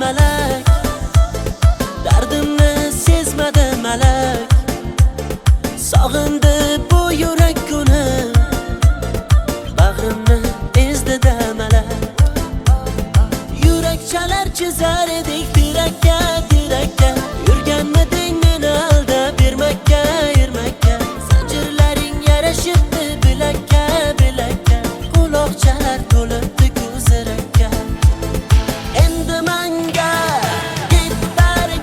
malak, dardimni sezmadi malak. Sog'indi bu yurak kuni, bag'rimni ezdi-da malak. Yurak chalar chizar edik tirakka, tirakka. Yurganmiding meni aldab bermakka, ermakka. Zanjirlaring yarashibdi bilakka, bilakka. Quloqchalar to'libdi ko'zirakka. Endi menga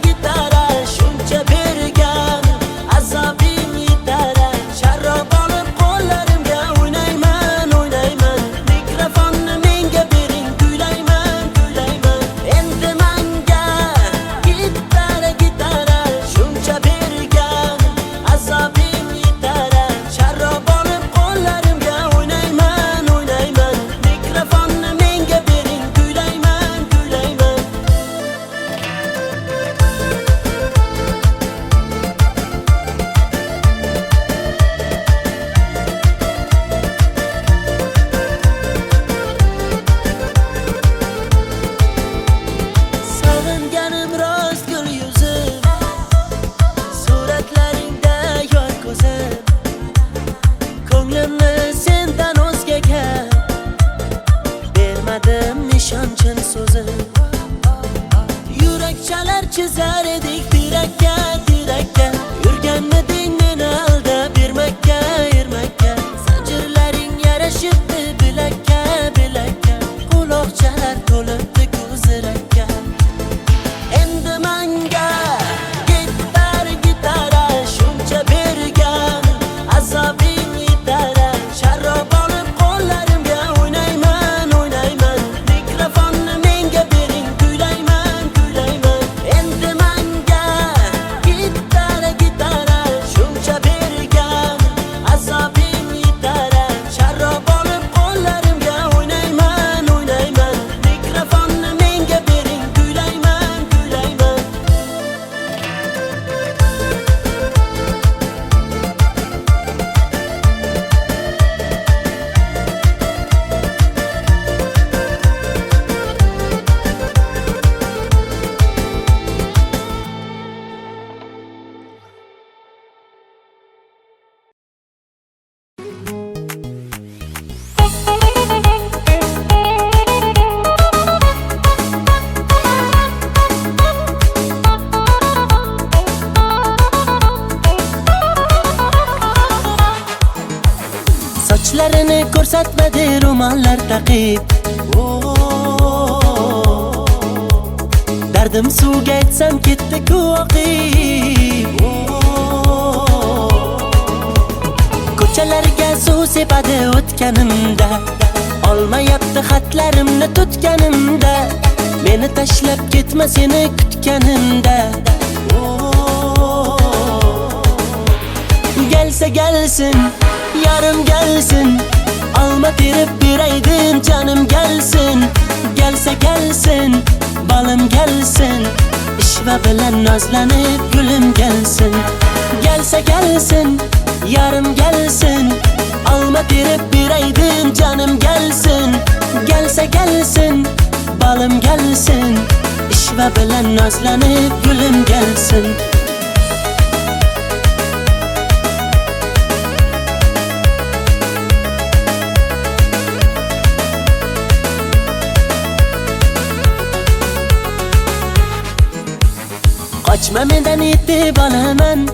gitara shuncha bergan, azobing yetar. Sharrob olib qo'llarimga o'ynayman, o'ynayman. Mikrofonni menga bering, kuylayman, kuylayman. Endi menga gitara shuncha bergan, azobing yetar. Sharrob olib qo'llarimga o'ynayman, o'ynayman. Mikrofonni menga bering, kuylayman, kuylayman. Sog'inganim rost gul yuzim, suratlaringda yor ko'zim. Ko'nglimni sendan o'zgaga bermadim nishonchin so'zim. Yurak chalar chizar edik tirakka, tirakka. Yurganmiding meni aldab bermakka, ermakka. Zanjirlaring yarashibdi bilakka, bilakka. Quloqchalar to'libdi ko'zirakka. Endi menga gitara shuncha bergan, azobing yetar. Sharrob olib qo'llarimga o'ynayman, o'ynayman. Mikrofonni menga bering, kuylayman, kuylayman. Endi menga gitara shuncha bergan, azobing yetar. Sharrob olib qo'llarimga o'ynayman, o'ynayman. Mikrofonni menga bering, kuylayman, kuylayman. Sochlarini ko'rsatmadi ro'mollar taqib. Dardim suvga aytsam ketdi-ku oqib. Ko'chalarga suv sepadi o'tganimda, olmayapti xatlarimni tutganimda. Meni tashlab ketma seni kutganimda. Gelsa gelsin, yarım gelsin. Alma terib beraydim canım gelsin. Gelsa gelsin, balım gelsin. İşva bilan nozlanib gulum gelsin. Gelsa gelsin, yarım gelsin. Alma terib beraydim canım gelsin. Gelsa gelsin, balım gelsin. İşva bilan nozlanib gulum gelsin. Qochma mendan yetib olaman,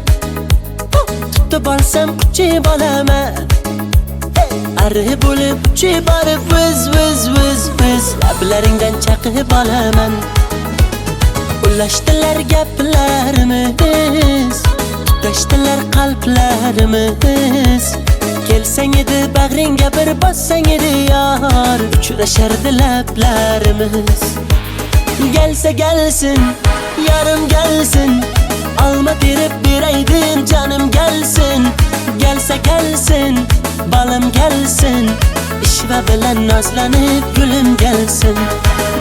tutib olsam quchib olaman. Arri bo'lib uchib borib viz viz viz viz lablaringdan chaqib olaman. Ulashdilar gaplarimiz, tutashdilar qalblarimiz. Kelsang edi bag'ringga bir bossang edi yor, uchrashardi lablarimiz. Gelsa gelsin, yarım gelsin. Alma terib beraydim canım gelsin. Gelsa gelsin, balım gelsin. İşva bilan nozlanib gulum gelsin.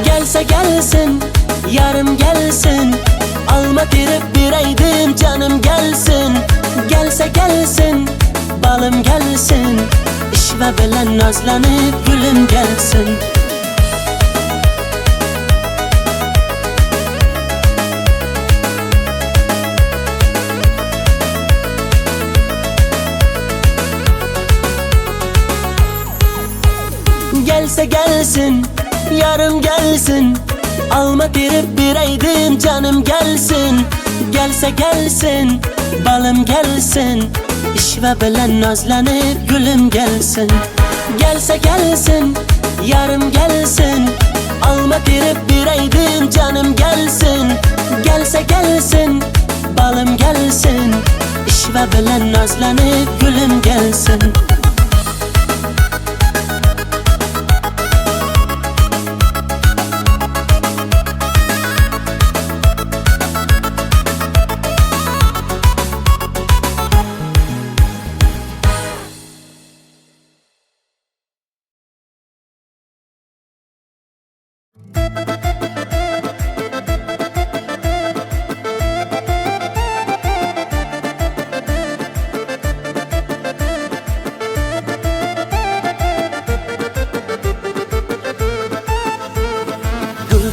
Gelsa gelsin, yarım gelsin. Alma terib beraydim canım gelsin. Gelsa gelsin, balım gelsin. İşva bilan nozlanib gulum gelsin. gelsin, yarım gelsin. Alma terip bireydim canım gelsin. Gelse gelsin, balım gelsin. İşve bilen nazlanıp gülüm gelsin. Gelse gelsin, yarım gelsin. Alma terip bireydim canım gelsin. Gelse gelsin, balım gelsin. İşve bilen nazlanıp gülüm gelsin.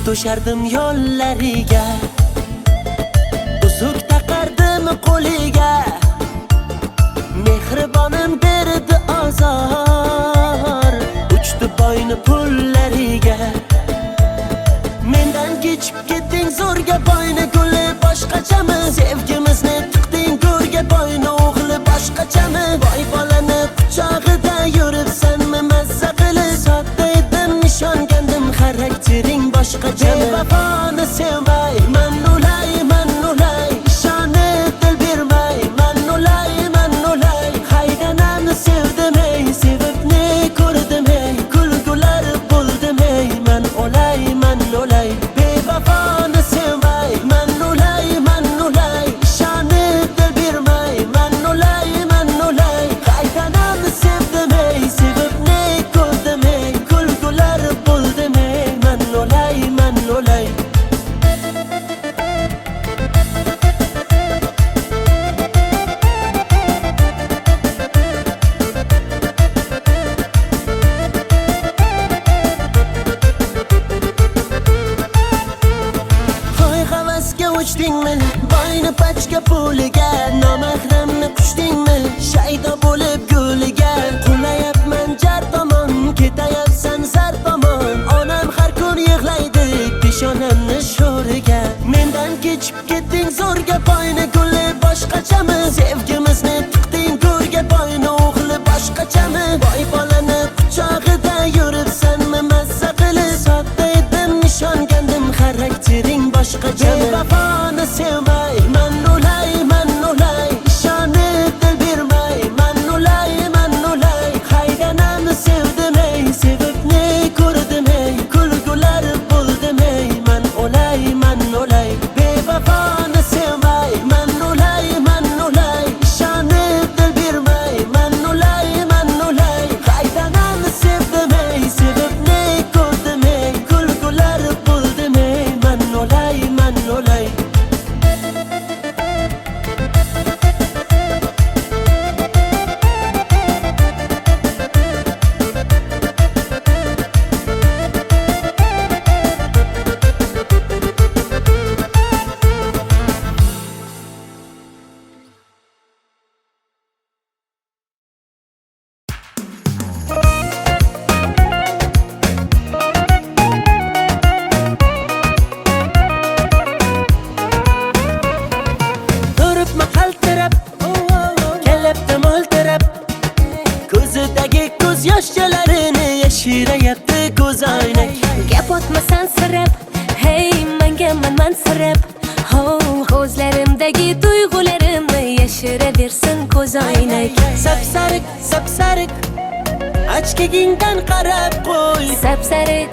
To'shardim yo'llariga, uzuk taqardim qo'liga. Mehribonim berdi azor, uchdi boyni pullariga. Mendan kechib ketding zo'rga boyni guli boshqachami? Sevgimizni tiqding go'rga boyni o'g'li boshqachami? Boy bolani quchog'ida yuribsanmi mazza qilib? Sodda edim nishongandim xaraktering boshqacha. Vafoni sevmay, man ulay, ishonib dil bermay, man ulay. Haydanamni sevdim ey, sevib ne ko'rdim ey, kulgular bo'ldim ey, man ulay. Bevafoni sevmay, man ulay, ishonib dil bermay, man ulay. Haydanamni sevdim ey, sevib ne ko'rdim ey, kulgular bo'ldim ey, man ulay. Uchdingmi boyni pachka puliga, nomahramni qushdingmi shaydo bo'lib g'uliga? Qulayapman jar tomon, ketayapsan zar tomon. Onam har kun yig'laydi peshonamni sho'riga. Mendan kechib ketding zo'rga boyni guli boshqachami? Sevgimizni tiqding go'rga boyni o'g'li boshqachami? Boy bolani quchog'ida yuribsanmi mazza qilib? Sodda edim nishongandim xaraktering boshqacha. Vafoni sevmay, man ulay, ishonib dil bermay, man ulay. Haydanamni sevdim ey, sevib ne ko'rdim ey, kulgular bo'ldim ey, man ulay. Bevafoni sevmay, man ulay, ishonib dil bermay, man ulay. Haydanamni sevdim ey, sevib ne ko'rdim ey, kulgular bo'ldim ey, man ulay. Yoshchalarini yashirayapti ko'zoynak. Gap otmasan sirab, hey menga mansirab. Ko'zlarimdagi tuyg'ularimni yashiraversin ko'zoynak. Sapsariq ochkagingdan qarab qo'y. Sapsariq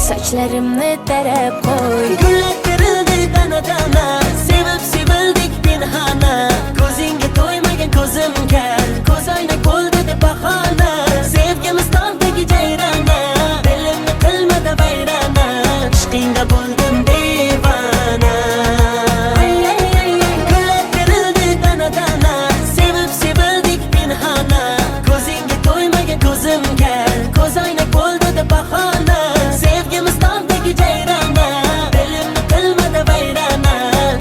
sochlarimni tarab qo'y. Gullar terildi dana, sevib sevildik pinhona. Ko'zingga to'ymagan ko'zim kar, ko'zoynak bo'ldi deb bahona. Sevgimiz tog'dagi jayrona, dilimni qilmadi vayrona. Ishqingda bo'ldim devona. Gullar terildi dana, sevib sevildik pinhona. Ko'zingga to'ymagan ko'zim kar, ko'zoynak bo'ldi deb bahona. Sevgimiz tog'dagi jayrona, dilimni qilmadi vayrona.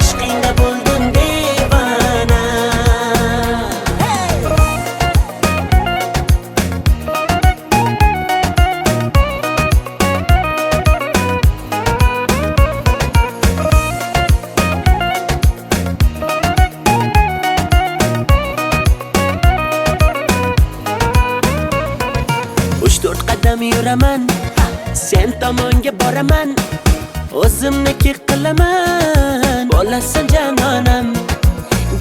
Ishqingda bo'ldim devona. tomonga boraman, o'zimniki qilaman, bo'lasan janonam.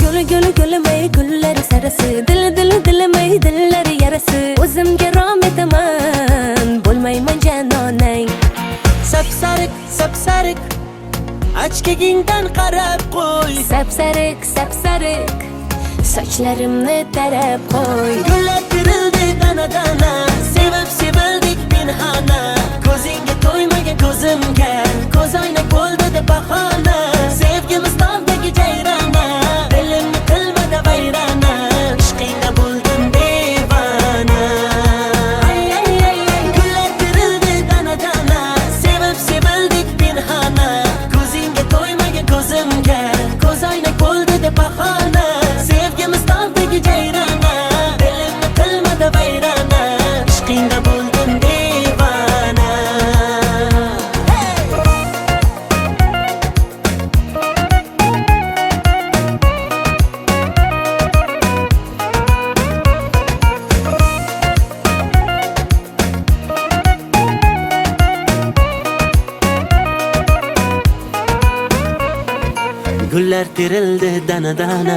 Guli gulimay gullari sarasi, dilimay dillari yarasi, o'zimga rom etaman, bo'lmayman janonang. Sapsariq ochkagingdan qarab qo'y, Sapsariq sochlarimni tarab qo'y. gullar terildi dana, sevib sevildik pinhona, ko'zingga to'ymagan ko'zimga, ko'z oynak bo'ldi deb bahona, sevgimiz tog'dagi jayrona, dilimni qilmadi vayrona, ishqingda bo'ldim devona. Gullar terildi dana, sevib sevildik pinhona, ko'zingga to'ymagan ko'zimga, ko'z oynak bo'ldi deb bahona, sevgimiz tog'dagi jayrona, dilimni qilmadi vayrona, ishqingda bo'ldim devona. Gullar terildi dana,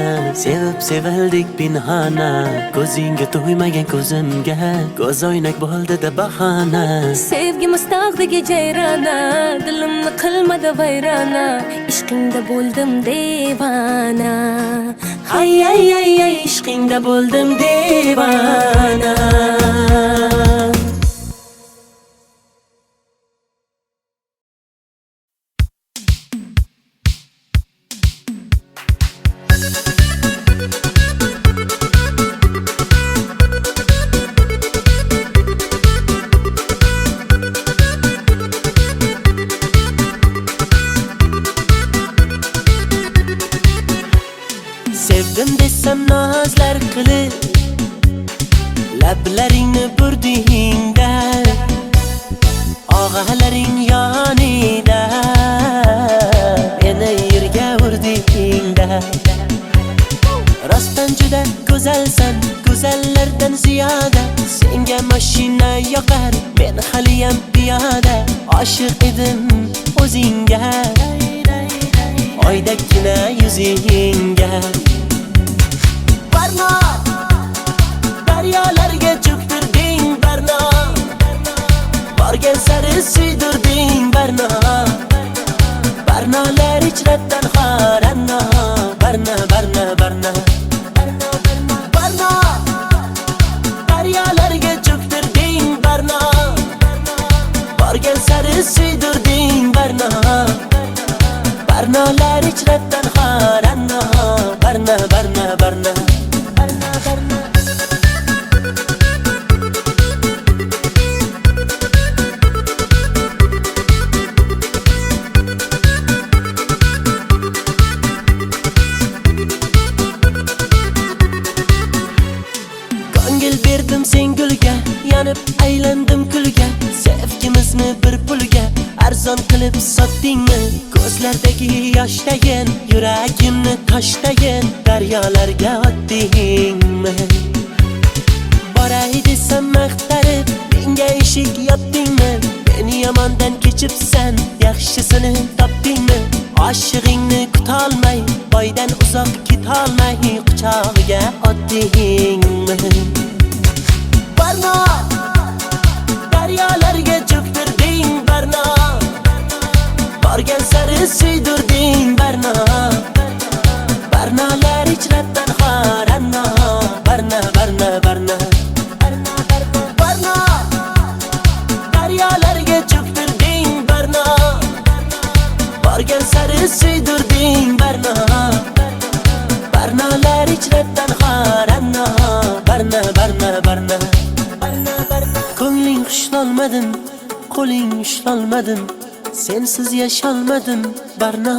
sevib sevildik pinhona, ko'zingga to'ymagan ko'zimga, ko'z oynak bo'ldi deb bahona. Sevgimiz tog'dagi jayrona, dilimni qilmadi vayrona, ishqingda bo'ldim devona. Ay, ishqingda bo'ldim devona. Sevdim desam nozlar qilib, lablaringni burdingda, og'alaring yonida, meni yerga urdingda. Rostdan juda go'zalsan, go'zallardan ziyoda, senga mashina yoqar, men haliyam piyoda, oshiq edim o'zingga, oydakkina yuzingga. Barno, daryolarga cho'ktirding barno, borgan sari suydirding barno, barnolar ichrabdan xoranno, barno, barno, daryolarga cho'ktirding barno, borgan sari suydirding barno, barnolar ichrabdan xoranno, barno. Ko'ngil berdim sen gulga, yanib aylandim kulga, sevgimizni bir pulga arzon qilib sotdingmi? Ko'zlardagi yoshdayin, yuragimni toshdayin, daryolarga otdingmi? Boray desam maqtarib, menga eshik yopdingmi? Meni yomondan kechibsan, yaxshisini topdingmi? Oshig'ingni kutolmay, boydan uzoq ketolmay, quchog'iga otdingmi? Barno, daryolarga cho'ktirding barno, borgan sari suydirding barno, barnolar ichrabdan xoranno, barno, daryolarga cho'ktirding barno, borgan sari suydirding barno, barnolar ichrabdan xoranno, barno. Ko'ngling xushlolmadim, qo'ling ushlolmadim, sensiz yasholmadim barno,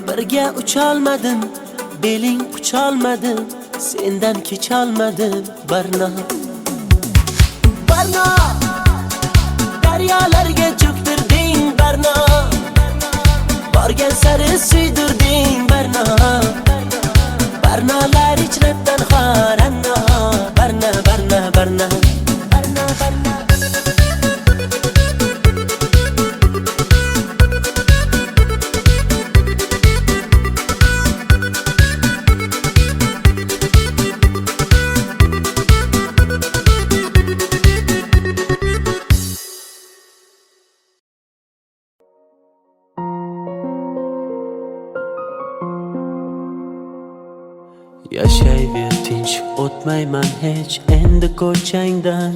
birga ucholmadim, beling qucholmadim, sendan kecholmadim barno. Barno, daryolarga cho'ktirding barno, borgan sari suydirding barno, barnolar ichrabdan xoranno, barno. Yashayver tinch, o'tmayman hech endi ko'changdan.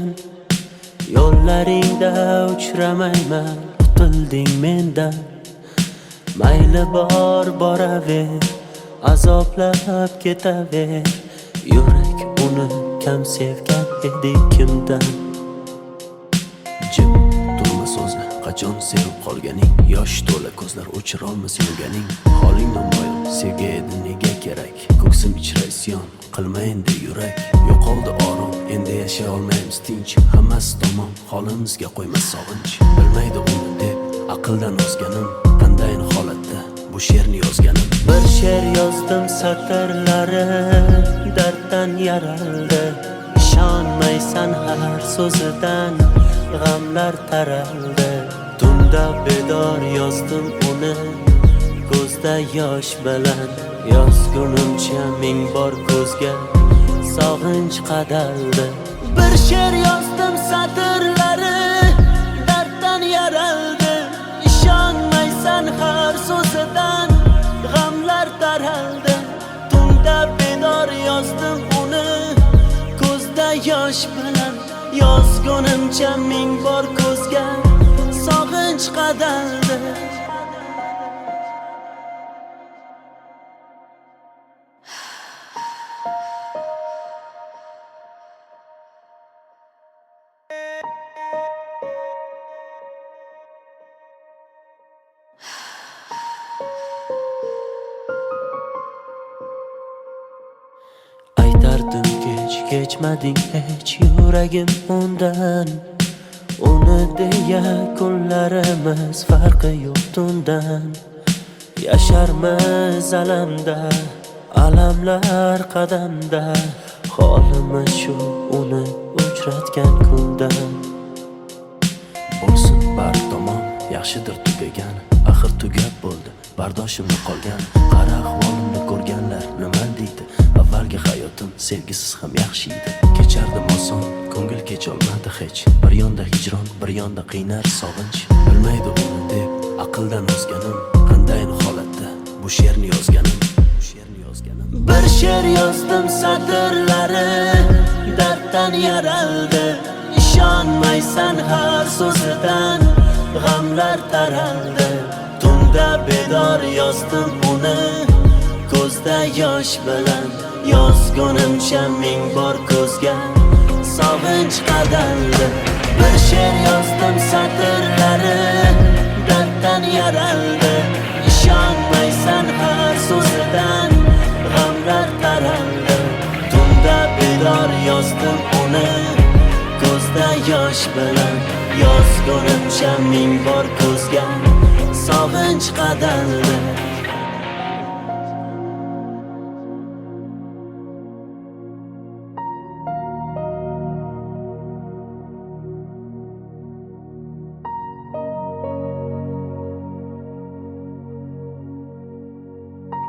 Yo'llaringda uchramayman, qutilding mendan. Mayli bor boraver, azoblab ketaver. Yurak uni kam sevgan edi kimdan. Jim turma so'zla, qachon sevib qolganing. Yosh to'la ko'zlar o'chirolmas yurganing. Holing namoyon, sevgi edi nega kerak. Ko'ksim ichra isyon, qilma endi yurak. Yo'qoldi orom, endi yashay olmaymiz tinch. Hammasi tamom, holimizga qo'ymas sog'inch. Bilmaydi uni deb aqldan ozganim. Qandayin holatda bu she'rni yozganim. Bir she'r yozdim satrlari darddan yaraldi. Ishonmaysan har so'zidan g'amlar taraldi. Tunda bedor yozdim uni ko'zda yosh bilan. Yozgunimcha ming bor ko'zga sog'inch qadaldi. Bir she'r yozdim satrlari darddan yaraldi. Ishonmaysan har so'zidan g'amlar taraldi. Tunda bedor yozdim uni ko'zda yosh bilan. Yozgunimcha ming bor ko'zga sog'inch qadaldi. Aytardim kechmading hech yuragim undan. Uni deya kunlarimiz farqi yo'q tundan. Yasharmiz alamda, alamlar qadamda. Holimiz shu uni uchratgan kundan. Bo'lsin bar tomon, yaxshidir tugagan. Axir tugab bo'ldi, bardoshimni qolgan. Qara ahvolimni ko'rganlar nima deydi? Avvalgi hayotim sevgisiz ham yaxshi edi. Kechardim oson, ko'ngil kecholmadi hech. Bir yonda hijron, bir yonda qiynar sog'inch. Bilmaydi uni deb aqldan ozganim. Qandayin holatda bu she'rni yozganim. Bir she'r yozdim satrlari darddan yaraldi. Ishonmaysan har so'zidan g'amlar taraldi. Tunda bedor yozdim uni ko'zda yosh bilan. Yozgunimcha ming bor ko'zga sog'inch qadaldi. Bir she'r yozdim satrlari darddan yaraldi. Ishonmaysan har so'zidan g'amlar taraldi. Tunda bedor yozdim uni ko'zda yosh bilan. Yozgunimcha ming bor ko'zga sog'inch qadaldi.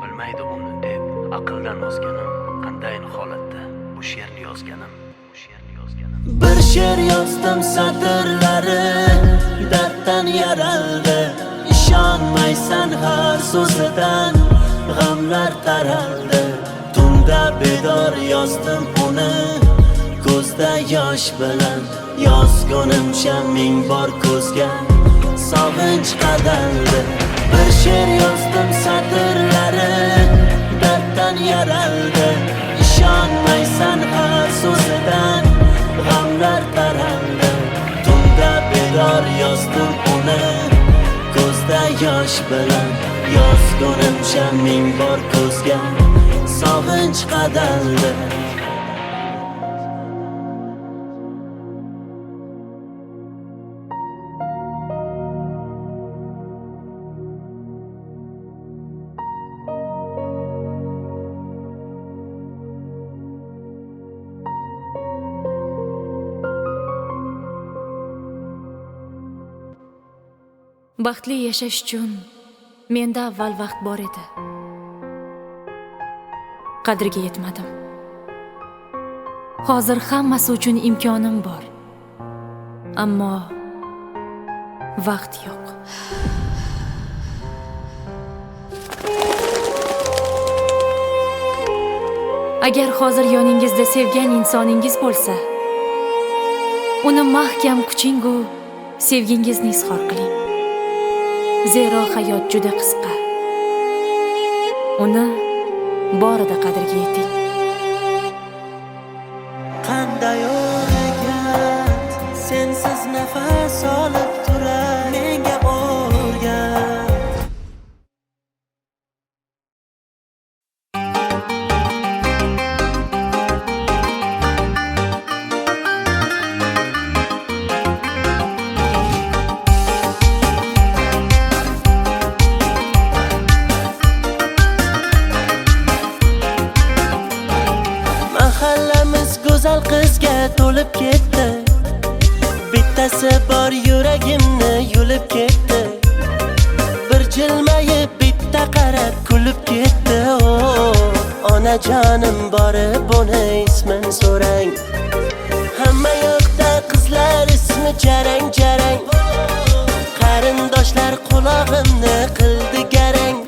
Bilmaydi uni deb aqldan ozganim. Qandayin holatda bu she'rni yozganim. Bir she'r yozdim satrlari darddan yaraldi. Ishonmaysan har so'zidan g'amlar taraldi. Tunda bedor yozdim uni ko'zda yosh bilan. Yozgunimcha ming bor ko'zga sog'inch qadaldi. Bir she'r yozdim satrlari darddan yaraldi. Ishonmaysan har so'zidan g'amlar taraldi. Tunda bedor yozdim uni ko'zda yosh bilan. Yozgunimcha ming bor ko'zga sog'inch qadaldi. Baxtli yashash uchun menda avval vaqt bor edi. Qadriga yetmadim. Hozir hammasi uchun imkonim bor. Ammo vaqt yo'q. Agar hozir yoningizda sevgan insoningiz bo'lsa, uni mahkam kuchingu sevgingizni izhor qiling. Zero hayot juda qisqa. Uni borida qadriga yeting. Qanday o'rgat, sensiz nafas olib turar menga o'rgat. Mahallamiz go'zal qizga to'lib ketdi. Bittasi bor yuragimni yulib ketdi. Bir jilmayib bitta qarab kulib ketdi. Onajonim borib uni ismin so'rang. Hamma yoqda qizlar ismi jarang jarang. Qarindoshlar qulog'imni qildi garang.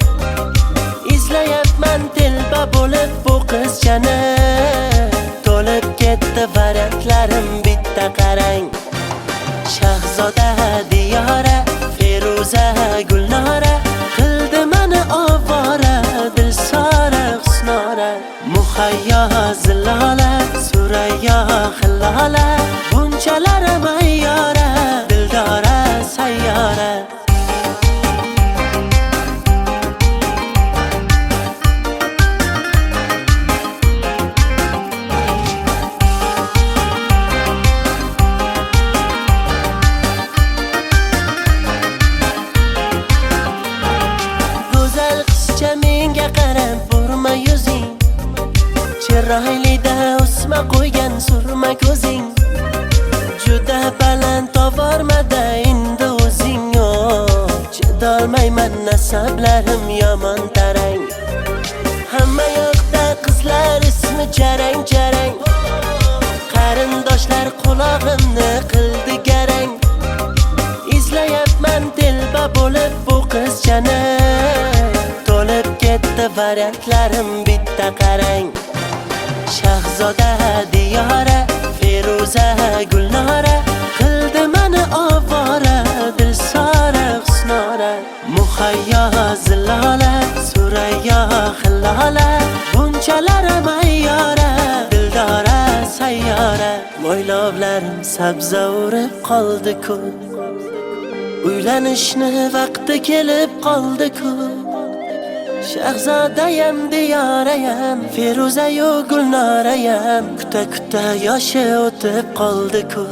Izlayapman telba bo'lib bu qizchani. To'lib ketdi variantlarim bitta qarang. Shahzoda Diyora, Feruza Gulnora qildi meni ovora, Dilsora Husnora, Muhayyo Zilola, Surayyo Hillola, bunchalar mayyora, Dildora sayyora. Chiroylida o'sma qo'ygan surma ko'zing, juda baland tovormada endi o'zing. Chidolmayman nasablarim yomon tarang. Hamma yoqda qizlar ismi jarang jarang. Qarindoshlar qulog'imni qildi garang. Izlayapman telba bo'lib bu qizchani. To'lib ketdi variantlarim bitta qarang. Shahzoda Diyora, Feruza Gulnora qildi meni ovora, Dilsora Husnora, Muhayyo Zilola, Surayyo Hillola, bunchalar mayyora, Dildora sayyora. Mo'ylovlarim sabza urib qoldi-ku, uylanishni vaqti kelib qoldi-ku. Shahzodayam Diyorayam, Feruzayu Gulnorayam kuta kuta yoshi o'tib qoldi-ku.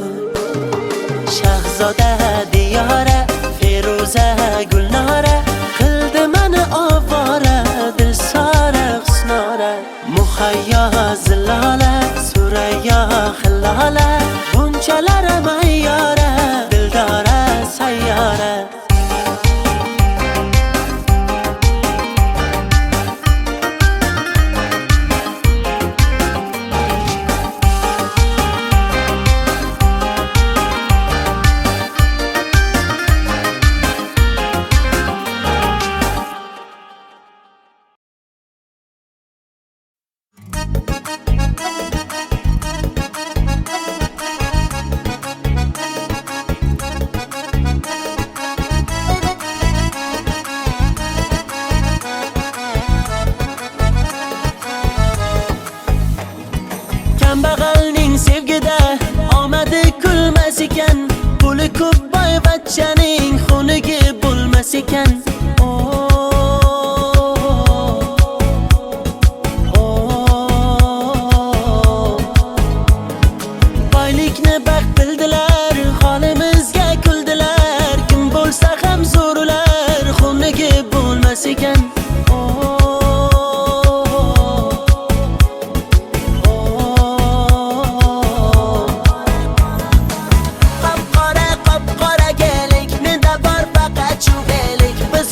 Shahzoda Diyora, Feruza Gulnora qildi meni ovora, Dilsora Husnora, Muhayyo Zilola, Surayyo Hillola, bunchalar mayyora, Dildora sayyora. Kambag'alning sevgida omadi kulmas ekan, puli ko'p boyvachchaning xunigi bo'lmas ekan. Boylikni baxt bildilar, holimizga kuldilar. Kim bo'lsa ham zo'rlar, xunigi bo'lmas ekan. Biz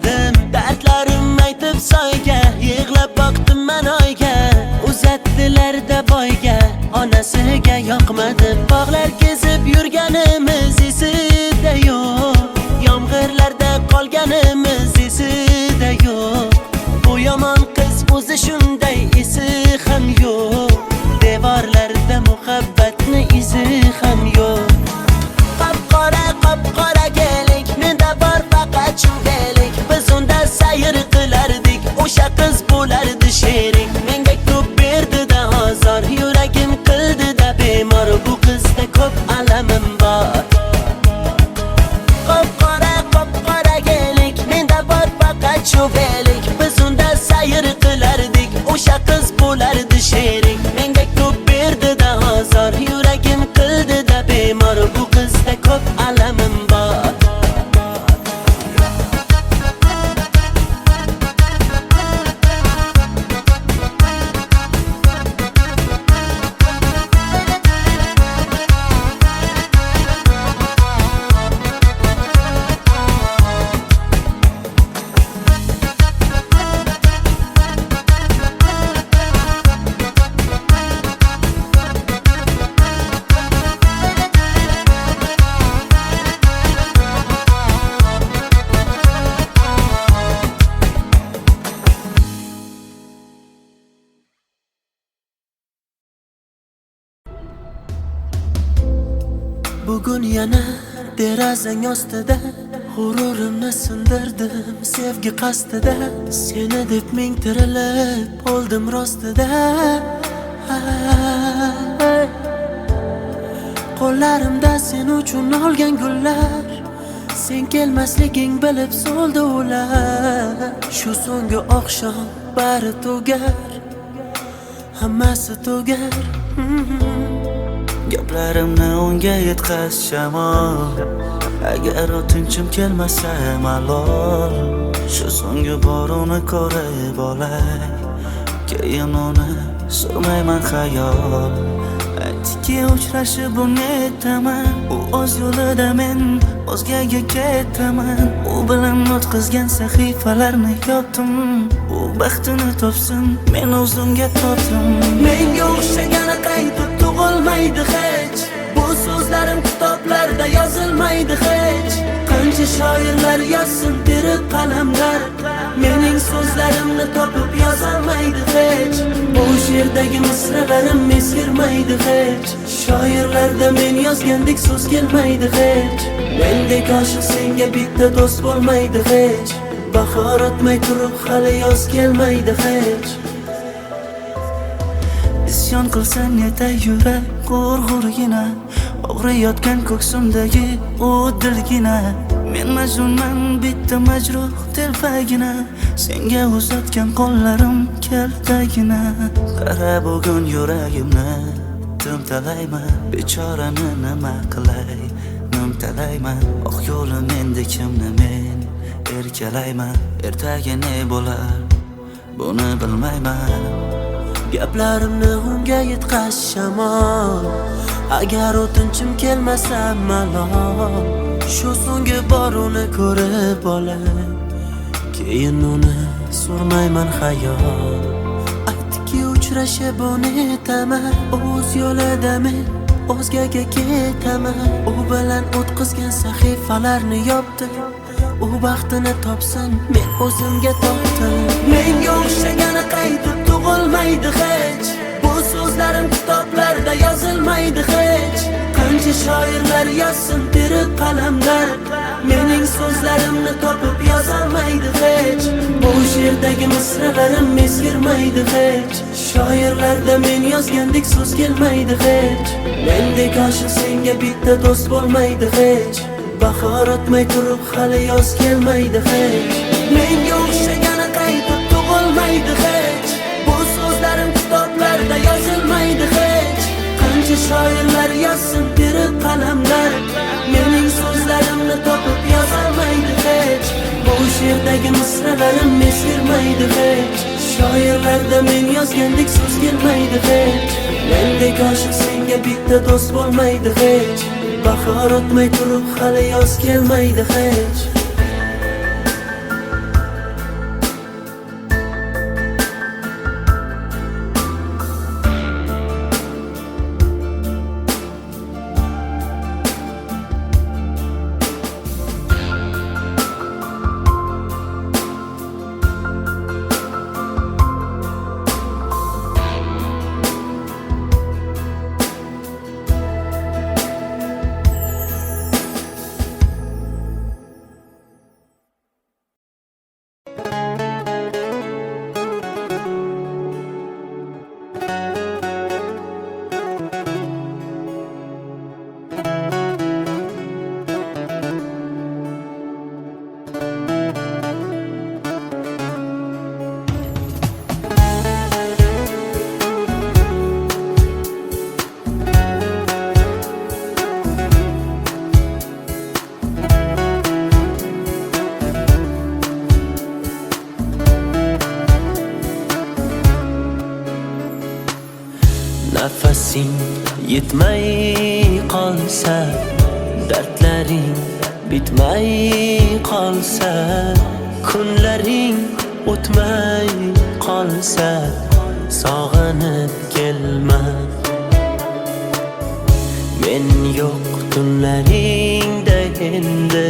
bordim. Dardlarim aytib soyga, yig'lab boqdim men oyga. Uzatdilar-da boyga, onasiga yoqmadi. Bog'lar kezib yurganimiz esida yo'q, yomg'irlarda qolganimiz esida yo'q. Bu yomon qiz o'zi shunday, esi ham yo'q. Devorlarda muhabbatni izi ham yo'q. Qop-qora kelik, menda bor faqat shundelik. Biz unda sayr qilardik, o'sha qiz bo'lardi sherik. Menga ko'p berdi-da azor, yuragim qildi-da bemor. Bu qizda ko'p alamim bor. Qop-qora kelik, menda bor faqat shundelik. Biz unda sayr qilardik, o'sha qiz bo'lardi sherik. Menga ko'p berdi-da azor, yuragim qildi-da bemor. Bu qizda ko'p alamim bor. Bugun yana derazang ostida g'ururimni sindirdim sevgi qasdida. Seni deb ming tirilib oldim rostida. Qo'llarimda sen uchun olgan gullar, sen kelmasliging bilib so'ldi ular. Shu so'nggi oqshom bari tugar, hammasi tugar. Gaplarimni unga yetkaz shamol, agar o'tinchim kelmasa malol. Shu so'nggi bor uni ko'rib olay, keyin uni surmayman xayol. Aytdiki uchrashib unetaman, u o'z yo'lida men o'zgaga ketaman. U bilan o'tkazgan sahifalarni yopdim, u baxtini topsin, men o'zimga topdim. Menga o'xshagani qaytib tug'ilmaydi hech, bu so'zlarim kitoblarda yozilmaydi hech. Qancha shoirlar yozsin terib qalamlar, mening so'zlarimni topib yozolmaydi hech. Bu she'rdagi misralarim eskirmaydi hech, shoirlarda men yozgandek so'z kelmaydi hech. Mendek oshiq senga bitta do'st bo'lmaydi hech, bahor o'tmay turib hali yoz kelmaydi hech. Isyon qilsang yetay yurak g'urg'urgina, og'riyotgan ko'ksimdagi u dilgina. Men majnunman bitta majruh telpagina, senga uzatgan qo'llarim kaltagina. Qara bugun yuragimni timtalayman, bechorani nima qilay nimtalayman. Oq yo'lim endi kimni men erkalayman, ertaga ne bo'lar buni bilmayman. Gaplarimni unga yetkaz shamol, agar o'tinchim kelmasa malol. Shu so'nggi bor uni ko'rib olay, keyin uni surmayman xayol. Aytdiki uchrashib unetaman, o'z yo'lida men o'zgaga ketaman. U bilan o'tkazgan sahifalarni yopdim, u baxtini topsin, men o'zimga topdim. Menga o'xshagani qaytib tug'ilmaydi hech, bu so'zlarim kitoblarda yozilmaydi hech. Qancha shoirlar yozsin terib qalamlar, mening so'zlarimni topib yozolmaydi hech. Bu she'rdagi misralarim eskirmaydi hech, shoirlarda men yozgandek so'z kelmaydi hech. Mendek oshiq senga bitta do'st bo'lmaydi hech, bahor o'tmay turib hali yoz kelmaydi hech. Menga o'xshagani qaytib tug'ilmaydi hech, bu so'zlarim kitoblarda yozilmaydi hech. Qancha shoirlar yozsin terib qalamlar, mening so'zlarimni topib yozolmaydi hech. Bu she'rdagi misralarim eskirmaydi hech, shoirlarda men yozgandek so'z kelmaydi hech. Mendek oshiq senga bitta do'st bo'lmaydi hech, bahor o'tmay turib hali yoz kelmaydi hech. Nafasing yetmay qolsa, dardlaring bitmay qolsa, kunlaring o'tmay qolsa, sog'inib kelma. Men yo'q tunlaringda endi,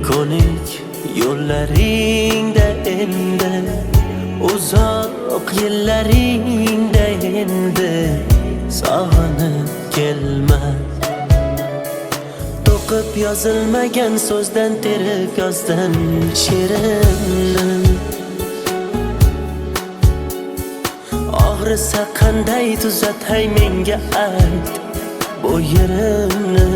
ko'nik yo'llaringda endi, uzoq yillaringda endi, sog'inib kelma. To'qib yozilmagan so'zdan terib yozdim she'rimni. Og'risa qanday tuzatay menga ayt bu yerimni.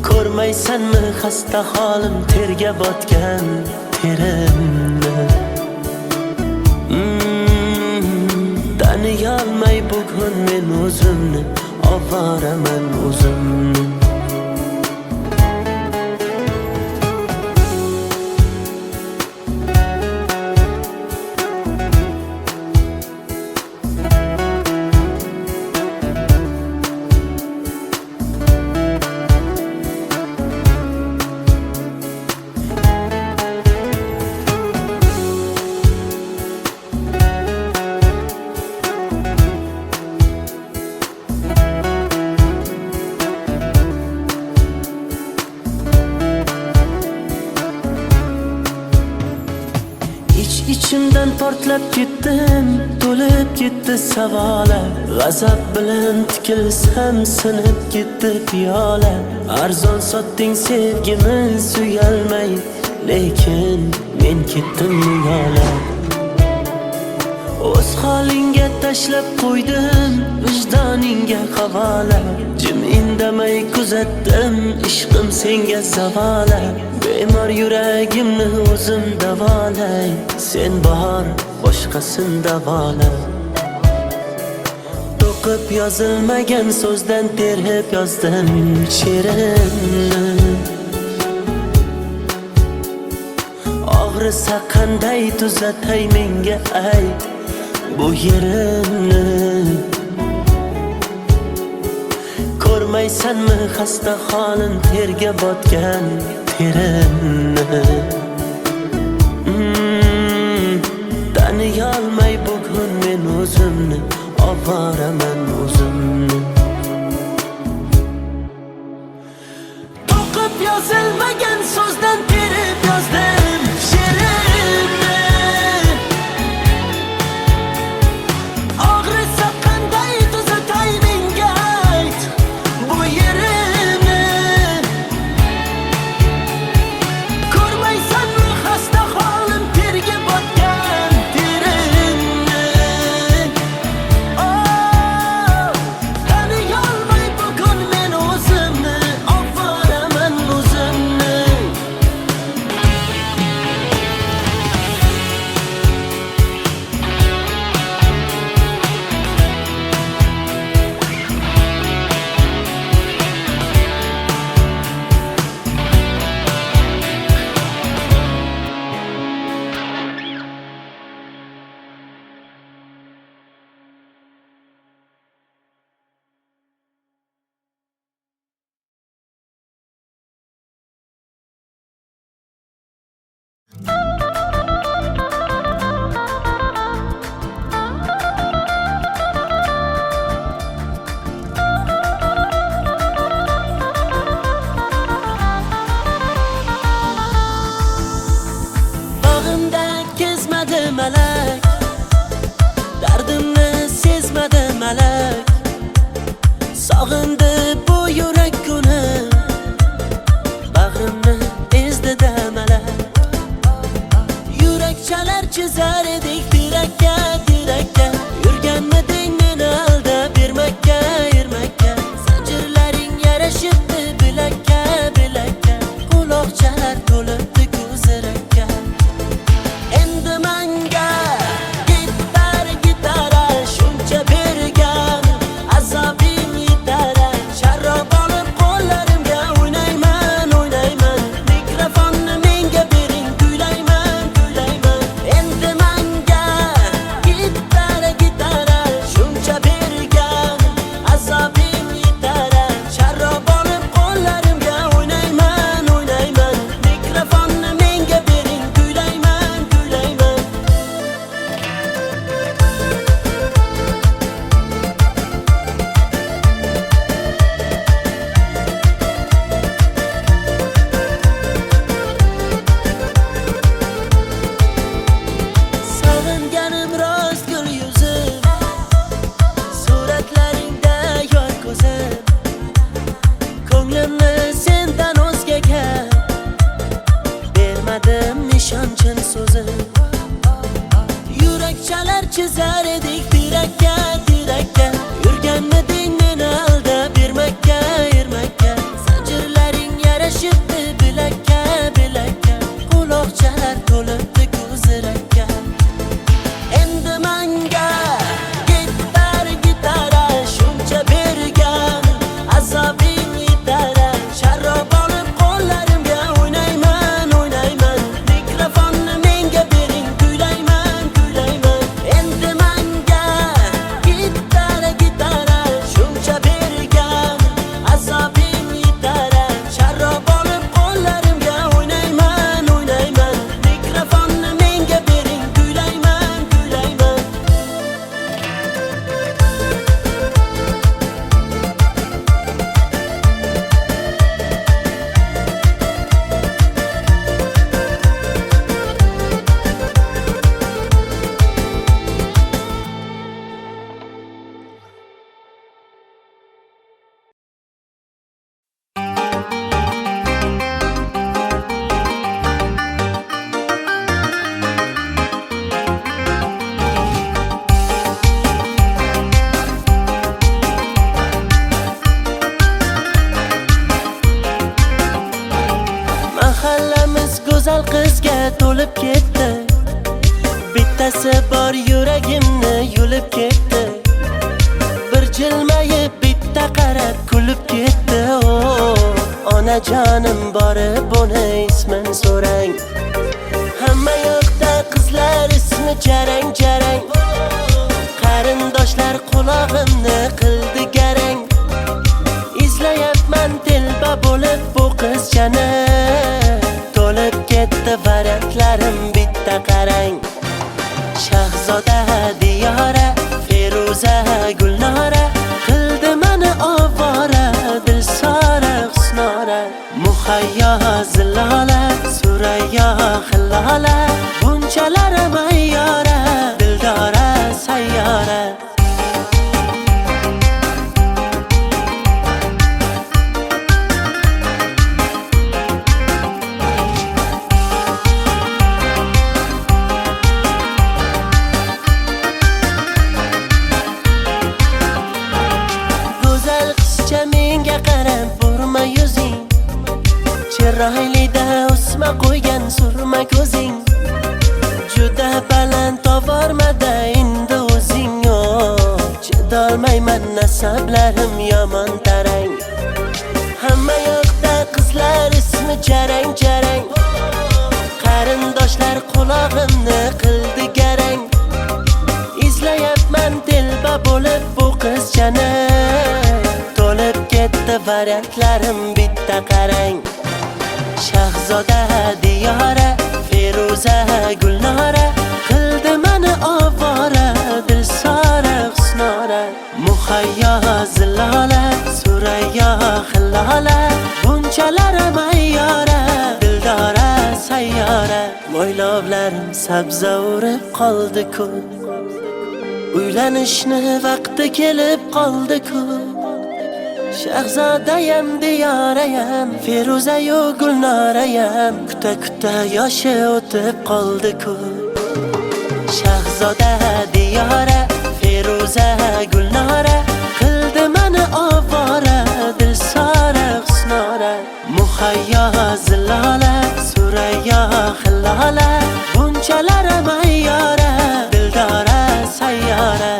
Ko'rmaysanmi xasta holim, terga botgan terimni. Taniyolmay bugun men o'zimni, ovoraman o'zimni. İçimden portlab ketdim, to'lib ketdi savolar. G'azab bilan tikilsam sinib ketdi piyola. Arzon sotding sevgimiz uyalmay, lekin men ketdim yo'la. O'z holingga tashlab qo'ydim, vijdoningga havola. Jim indamay kuzatdim, ishqim senga zavola. Bemor yuragimni o'zim davolay, sen bor boshqasin davola. To'qib yozilmagan so'zdan terib yozdim she'rimni. Og'risa qanday tuzatay menga ayt bu yerimni. Ko'rmaysanmi xasta holim, terga botgan terimni. Taniyolmay bugun men o'zimni, ovoraman o'zimni. To'qib yozilmagan so'zdan terib yozdim she'rimni. Og'risa qanday tuzatay menga ayt bu yerimni. Ko'rmaysanmi xasta holim, terga botgan terimni. Taniyolmay bugun men o'zimni, ovoraman o'zimni. Bağımda kezmedi melek, dardimni sezmedi melek. Sog'indi bu yurak kuni, bag'rimni ezdi demelek. Yurak chalar chizar edik tirakka, tirakka. Yurganmiding meni aldab bermakka, ermakka. Zanjirlaring yarashibdi bilakka, bilakka. Quloqchalar to'libdi ko'zirakka. Endi menga gitara shuncha bergan, azobing yetar. Sharrob olib qo'llarimga o'ynayman, o'ynayman. Mikrofonni menga bering, kuylayman, kuylayman. Endi menga gitara Ishonganim rost gul yuzim, suratlaringda yor ko'zim. Ko'nglimni sendan o'zgaga bermadim nishon-chin so'zim. Yurakchalar chizar edik tirakka, tirakka. Yurganmiding meni aldab Ermakka, Ermakka. Zanjirlaring yarashibdi bilakka, bilakka. Quloqchalar to'libdi ko'zirakka. Endi manga gitar, gitara shuncha bergan azobing yetara. Sharrob olib qo'llarimga o'ynayman, o'ynayman. Mikrofonni menga bering, kuylayman, kuylayman. Endi manga gitar, gitara shuncha bergan azobing yetara. Sharrob olib qo'llarimga o'ynayman, o'ynayman. Mikrofonni menga bering, kuylayman, kuylayman. Mahallamiz go'zal qizga to'lib ketdi. Bittasi bor yuragimni yulib ketdi. Bir jilmayib bitta qarab kulib ketdi. Onajonim borib uni ismin so'rang. Hamma yoqda qizlar ismi jarang, jarang. Qarindoshlar qulog'imni qildi garang. Izlayapman telba bo'lib bu qizchani. To'lib ketdi variantlarim bitta qarang. Shahzoda Diyora, Feruza Gulnora qildi meni ovora, Dilsora Husnora. Muhayyo Zilola, Surayyo Hillola, bunchalar mayyora, Dildora sayyora. Go'zal qizcha menga qarab burma yuzing. Chiroylida o'sma qo'ygan surma ko'zing. Juda baland tovormada endi o'zing. Chidolmayman nasablarim yomon tarang. Hamma yoqda qizlar ismi jarang, jarang. Qarindoshlar qulog'imni qildi garang. Izlayapman telba bo'lib bu qizchani. To'lib ketdi variantlarim bitta qarang. Shahzoda Diyora, Feruza Gulnora qildi meni ovora, Dilsora Husnora. Muhayyo Zilola, Surayyo Hillola, bunchalar mayyora, Dildora sayyora. Mo'ylovlarim sabza urib qoldi-ku. Uylanishni vaqti kelib qoldi-ku. Shahzodayam Diyorayam, Feruzayu Gulnorayam kuta kuta yoshi o'tib qoldi-ku. Shahzoda Diyora, Feruza Gulnora qildi meni ovora, Dilsora Husnora. Muhayyo Zilola, Surayyo Hillola, bunchalar mayyora, Dildora sayyora.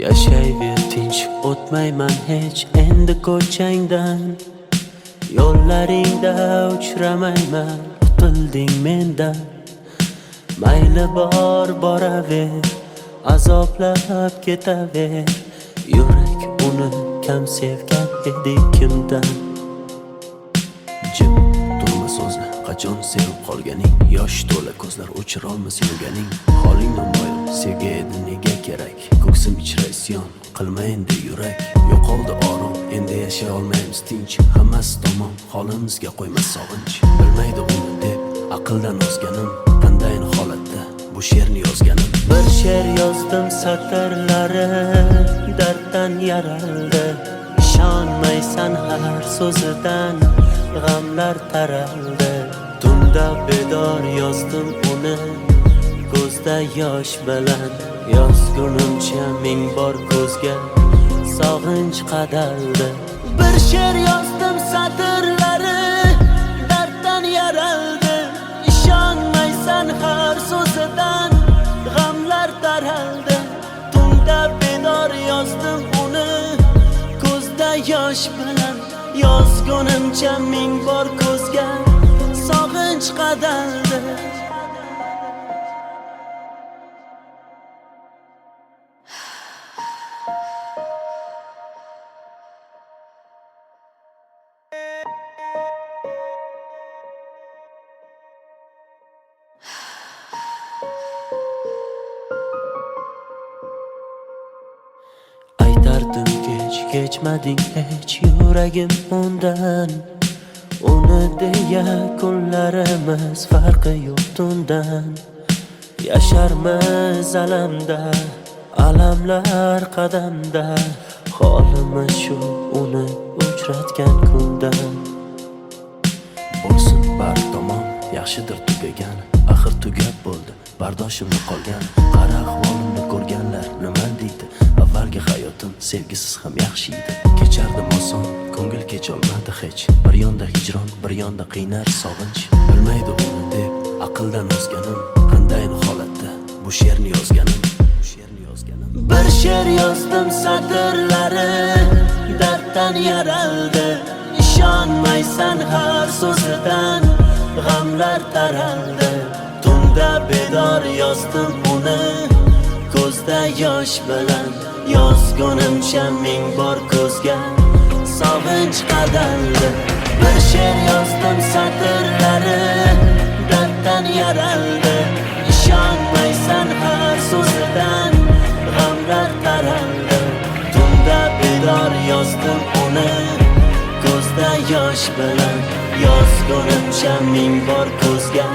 Yashayver tinch, o'tmayman hech endi ko'changdan. Yo'llaringda uchramayman, qutilding mendan. Mayli bor boraver, azoblab ketaver. Yurak uni kam sevgan edi kimdan? Jim turma so'zla, qachon sevib qolganing? Yosh to'la ko'zlar o'chirolmas yurganing. Holing namoyon, sevgi edi nega kerak? Ko'ksim ichra isyon, qilma endi yurak. Yo'qoldi orom, endi yashay olmaymiz tinch. Hammasi tamom, holimizga qo'ymas sog'inch. Bilmaydi uni deb aqldan ozganim, qandayin holatda bu she'rni yozganim. Bir she'r yozdim satrlari darddan yaraldi. Ishonmaysan har so'zidan g'amlar taraldi. Tunda bedor yozdim uni ko'zda yosh bilan. Yozgunimcha ming bor ko'zga sog'inch qadaldi. Bir she'r yozdim satrlari darddan yaraldi. Ishonmaysan har so'zidan g'amlar taraldi. Tunda bedor yozdim uni ko'zda yosh bilan. Yozgunimcha ming bor ko'zga sog'inch qadaldi. Aytardim kechmading hech yuragim undan. Uni deya kunlarimiz farqi yo'q tundan. Yasharmiz alamda, alamlar qadamda. Holimiz shu uni uchratgan kundan. Bo'lsin bar tomon, yaxshidir tugagan. Axir tugab bo'ldi, bardoshimni qolgan. Qara ahvolimni ko'rganlar nima deydi? Avvalgi hayotim sevgisiz ham yaxshi edi. Kechardim oson, ko'ngil kecholmadi hech. Bir yonda hijron, bir yonda qiynar sog'inch. Bilmaydi uni deb aqldan ozganim, qandayin holatda bu she'rni yozganim. Bir she'r yozdim satrlari darddan yaraldi. Ishonmaysan har so'zidan g'amlar taraldi. Tunda bedor yozdim uni ko'zda yosh bilan. Yozgunimcha ming bor ko'zga sog'inch qadaldi. Bir she'r yozdim satrlari darddan yaraldi. Ishonmaysan har so'zidan g'amlar taraldi. Tunda bedor yozdim uni ko'zda yosh bilan. Yozgunimcha ming bor ko'zga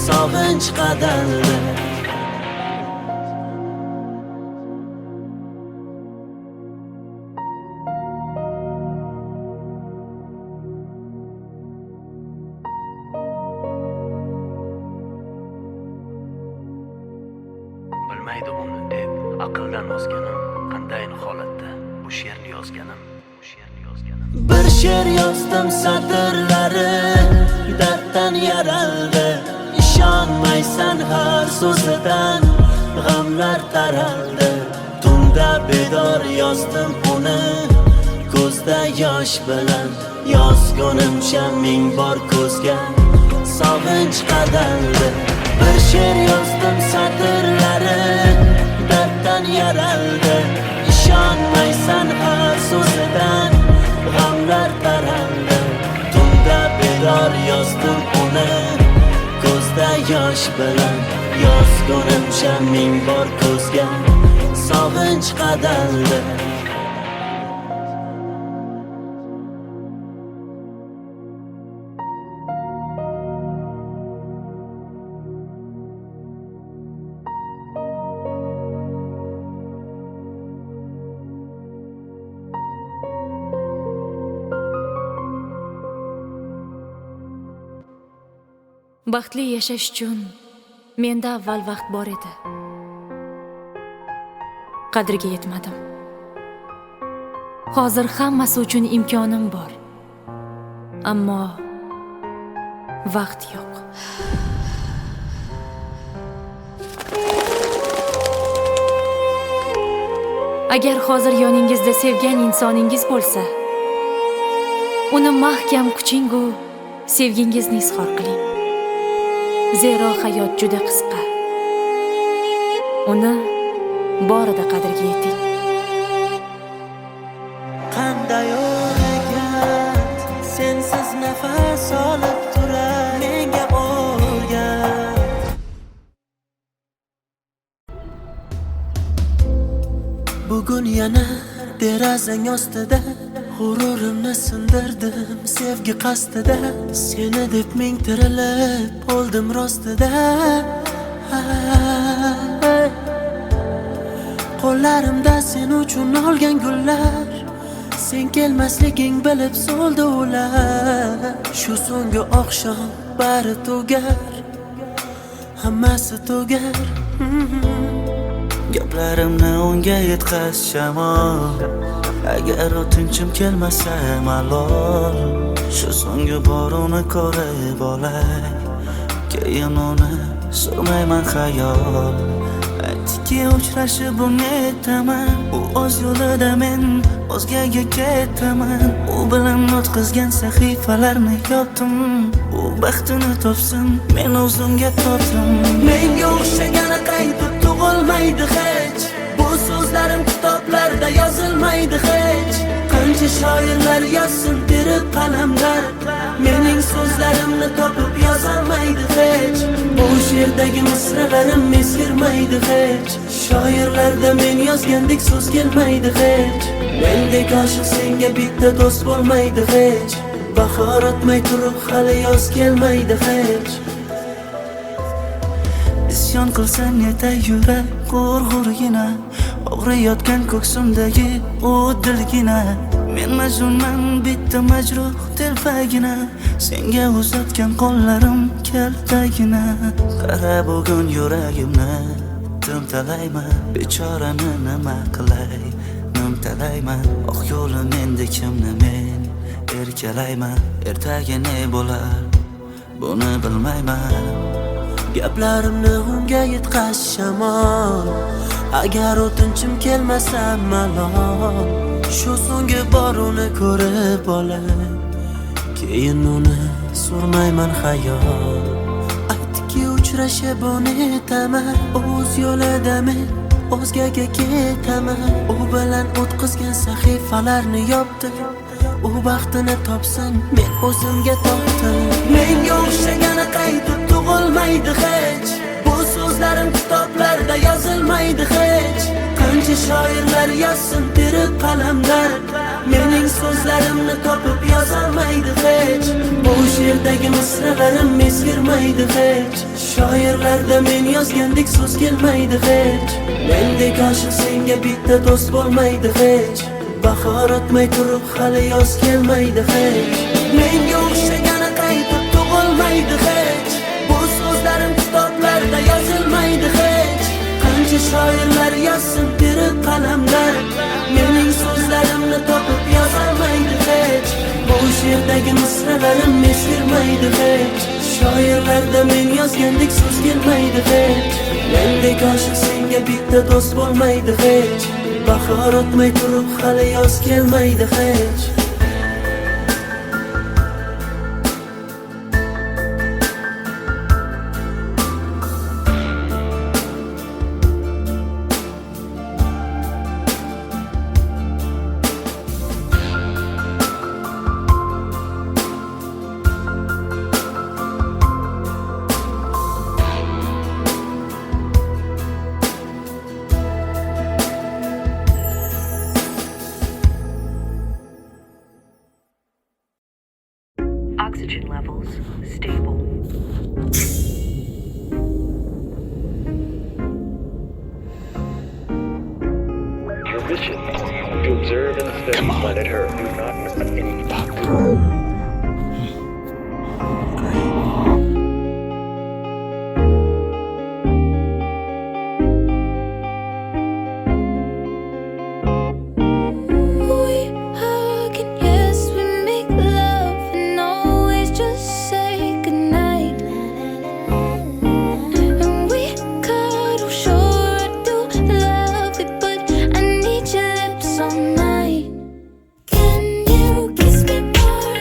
sog'inch qadaldi. Bilmaydi uni deb aqldan ozganim, qandayin holatda bu she'rni yozganim. Bir she'r yozdim satrlari darddan yaraldi. Ishonmaysan har so'zidan g'amlar taraldi. Tunda bedor yozdim uni ko'zda yosh bilan. Yozgunimcha ming bor ko'zga sog'inch qadaldi. Bir she'r yozdim satrlari darddan yaraldi. Ishonmaysan har so'zidan g'amlar taraldi. Tunda bedor yozdim uni ko'zda yosh bilan. Yozgunimcha ming bor ko'zga sog'inch qadaldi. Baxtli yashash uchun menda avval vaqt bor edi. Qadriga yetmadim. Hozir hammasi uchun imkonim bor. Ammo vaqt yo'q. Agar hozir yoningizda sevgan insoningiz bo'lsa, uni mahkam kuchingu sevgingizni izhor qiling. Zero hayot juda qisqa. Uni borida qadriga yeting. Nurlanar derazang ostida g'ururimni sindirdim sevgi qasdida. Seni deb ming tirilib bo'ldim rostida. Qo'llarimda sen uchun olgan gullar, sen kelmasliging bilib so'ldi ular. Shu so'nggi oqshom bari tugar, hammasi tugar. Gaplarimni unga yetkaz shamol, agar o'tinchim kelmasa malol. Shu so'nggi bor uni ko'rib olay, keyin uni surmayman xayol. Aytdiki uchrashib unetaman, u o'z yo'lida men o'zgaga ketaman. U bilan o'tkazgan sahifalarni yopdim, u baxtini topsin, men o'zimga topdim. Menga o'xshagani qaytib tug'ilmaydi hech, bu so'zlarim kitoblarda yozilmaydi hech. Qancha shoirlar yozsin terib qalamlar, mening so'zlarimni topib yozolmaydi hech. Bu she'rdagi misralarim eskirmaydi hech. Shoirlarda men yozgandek so'z kelmaydi hech. Mendek oshiq senga bitta do'st bo'lmaydi hech. Bahor o'tmay turib hali yoz kelmaydi hech. Isyon qilsam yetay yurak g'urg'urgina, og'riyotgan ko'ksimdagi u dilgina. Men majnunman bitta majruh telpagina, senga uzatgan qo'llarim kaltagina. Qara bugun yuragimni timtalayman, bechorani nima qilay nimtalayman. Oq yo'lim endi kimni men erkalayman, ertaga ne bo'lar buni bilmayman. Gaplarimni unga yetkaz shamol, agar o'tinchim kelmasa malol. Shu so'nggi bor uni ko'rib olay, keyin uni surmayman xayol. Aytdiki uchrashib unetaman, o'z yo'lida men o'zgaga ketaman. U bilan o'tkazgan sahifalarni yopdim, u baxtini topsin, men o'zimga topdim. Menga o'xshagani qaytib tug'ilmaydi hech, bu so'zlarim kitoblarda yozilmaydi hech. Qancha shoirlar yozsin terib qalamlar, mening so'zlarimni topib yozolmaydi hech. Bu she'rdagi misralarim eskirmaydi hech. Shoirlarda men yozgandek so'z kelmaydi hech. Mendek oshiq senga bitta do'st bo'lmaydi hech. Bahor o'tmay turib hali yoz kelmaydi hech. Menga o'xshagani qaytib tug'ilmaydi hech, bu so'zlarim kitoblarda yozilmaydi hech. Qancha shoirlar yozsin terib qalamlar, mening so'zlarimni topib yozolmaydi hech. Bu she'rdagi misralarim eskirmaydi hech. Shoirlarda men yozgandek so'z kelmaydi hech. Mendek oshiq senga bitta do'st bo'lmaydi hech. Bahor o'tmay turib hali yoz kelmaydi hech. Oxygen levels stable. Your mission to observe and study planet Earth. Do not miss any. Can you kiss me more?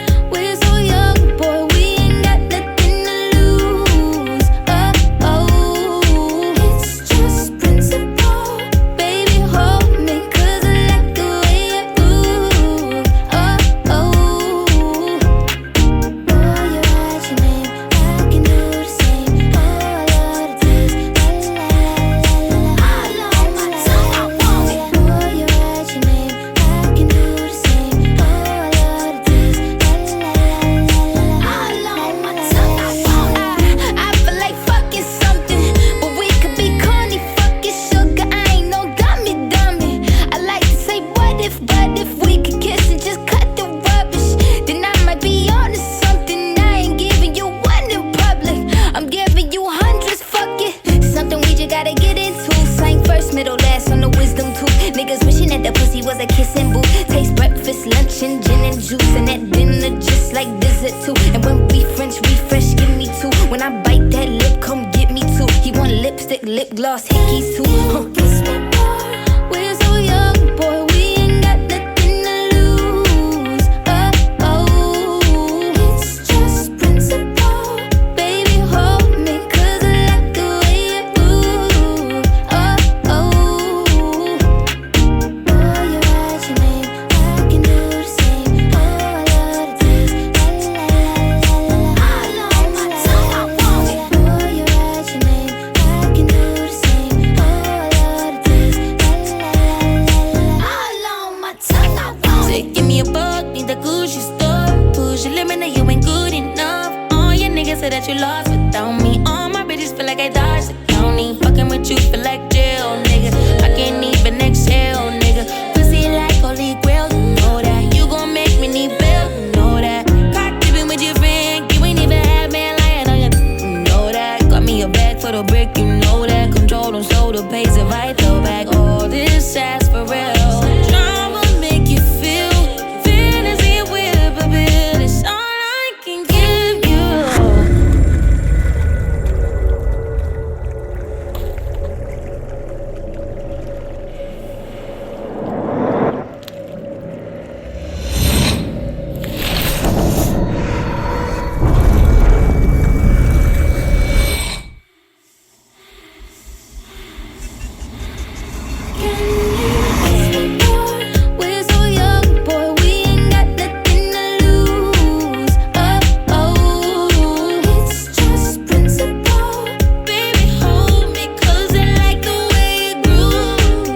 if we could kiss and just cut the rubbish, then I might be onto something. I ain't giving you one in public, I'm giving you hundreds, fuck it. Something we just gotta get into. Sang first, middle, last on the wisdom tooth. Niggas wishing that the pussy was a kissing booth. Taste breakfast, lunch, and gin and juice, and at dinner just like dessert too. And when we French refresh, give me two. When I bite that lip, come get me two. He want lipstick, lip gloss, hickeys too. Kiss me more. We're so young, boy, we ain't got nothing to lose. Oh, oh, it's just principle. Baby, hold me, 'cause I like the way you move. Oh, oh, boy, you write your name, I can do the same. Oh, I love the taste, la la la la la. All on my tongue, I want it. Boy, you write your name, I can do the same. Oh, I love the taste, la la la la la. All on my tongue, I want it. Say, give me a buck, need the Gucci store. Push your limit, now you ain't good enough. All your niggas say that you lost without me. All my bitches feel like I dodged the county. Fucking with you feel like jail, nigga. I can't even exhale, nigga. Pussy like holy grail, you know that. You gon' make me need bail, you know that. Caught dipping with your friend, you ain't even have man lying on you know that. Got me a bag for the brick, you know that. Control them so the pace if I throw back all this ass for real. Drama make you feel fantasy with a bill. It's all I can give you. We're so young, boy, we ain't got nothing to lose. Oh, oh, it's just principle. Baby, hold me, 'cause I like the way you groove.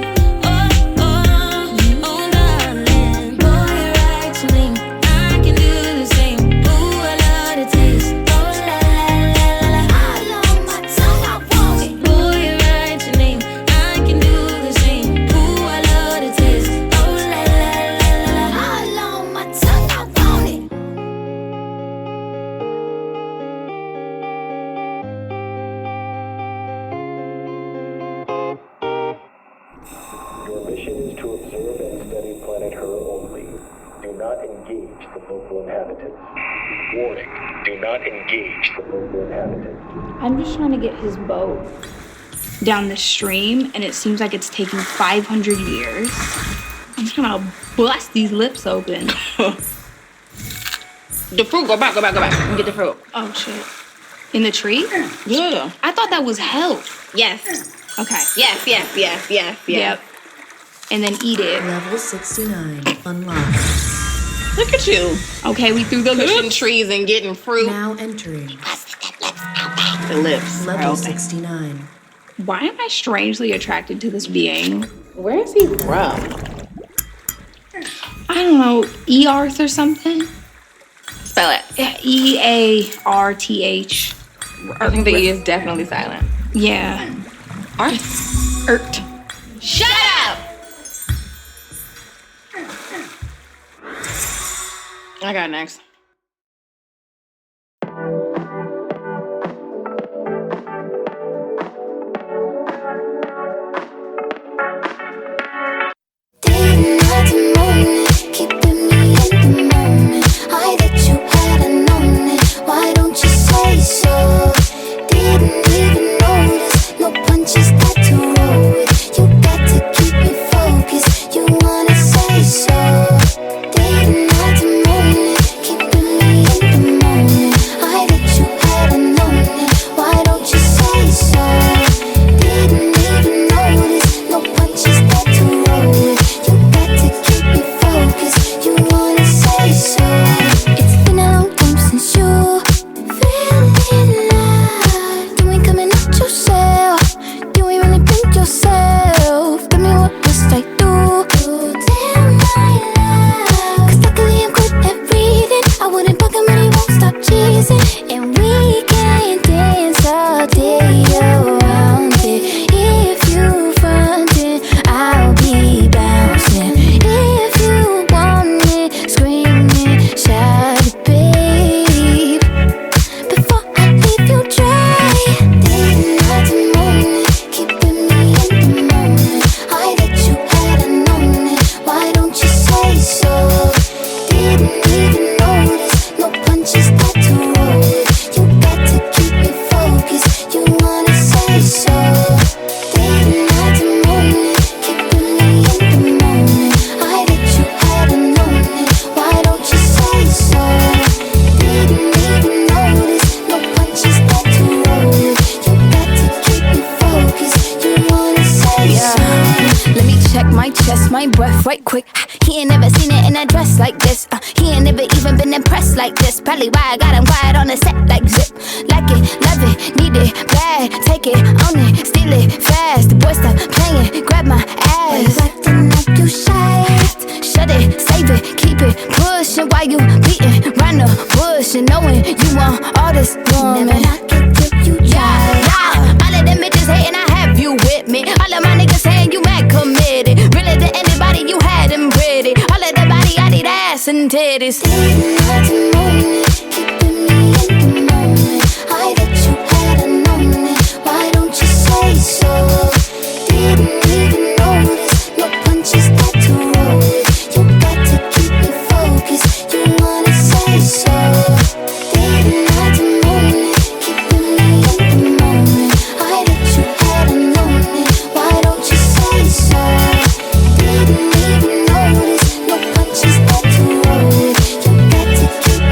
Oh, oh, oh, darling. Boy, you write your name, I can do the same. Ooh, I love the taste. Oh, la, la, la, la, la. All on my tongue, I want it. Boy, you write your name, I can do the same. Ooh, I love the taste. Oh, la, la, la, la, la. All on my tongue, I want it. Your mission is to observe and study planet Her only. Do not engage the local inhabitants. Warning, do not engage the local inhabitants. I'm just trying to get his boat down the stream, and it seems like it's taking 500 years. I'm just gonna bust these lips open. The fruit, go back and get the fruit. Oh shit. In the tree? Yeah. I thought that was hell. Yes. Okay. Yes. Yep. And then eat it. Level 69 unlocked. Look at you. Okay, we threw the Pushing lips. trees and getting fruit. Now entering The lips. are level open. 69. Why am I strangely attracted to this being? Where is he from? I don't know, Earth or something? Spell it. EARTH. I think the E is definitely silent. Yeah. Arth. Ert. Shut up! I got next. Day and night and morning, keeping me in the moment. I that you had known it. Why don't you say so? Didn't even notice. No punches got to roll with. You got to keep me focused. You wanna say so? Day and night and morning, keep He ain't never seen it in a dress like this. He ain't never even been impressed like this. Probably why I got him quiet on the set like zip. Like it, love it, need it, bad. Take it, own it, steal it, fast. The boy stop playing, grab my ass. Acting like you shy. Shut it, save it, keep it pushing while you beating round the bush and knowing you want all this woman. Never knock it till you try. All of them bitches hating, I have you with me. All of my niggas saying you mad committed. Really to anybody you had them pretty. All of the body, I need ass and titties. Didn't have to moan it, keeping me in the moment. I bet you had known it. Why don't you say so? Didn't even notice. No punches that to roll it. You got to keep it focused. You wanna say so? Didn't have to moan it, keeping me in the moment. I bet you had known it. Why don't you say so? Didn't even notice. No punches that to roll it. You got to keep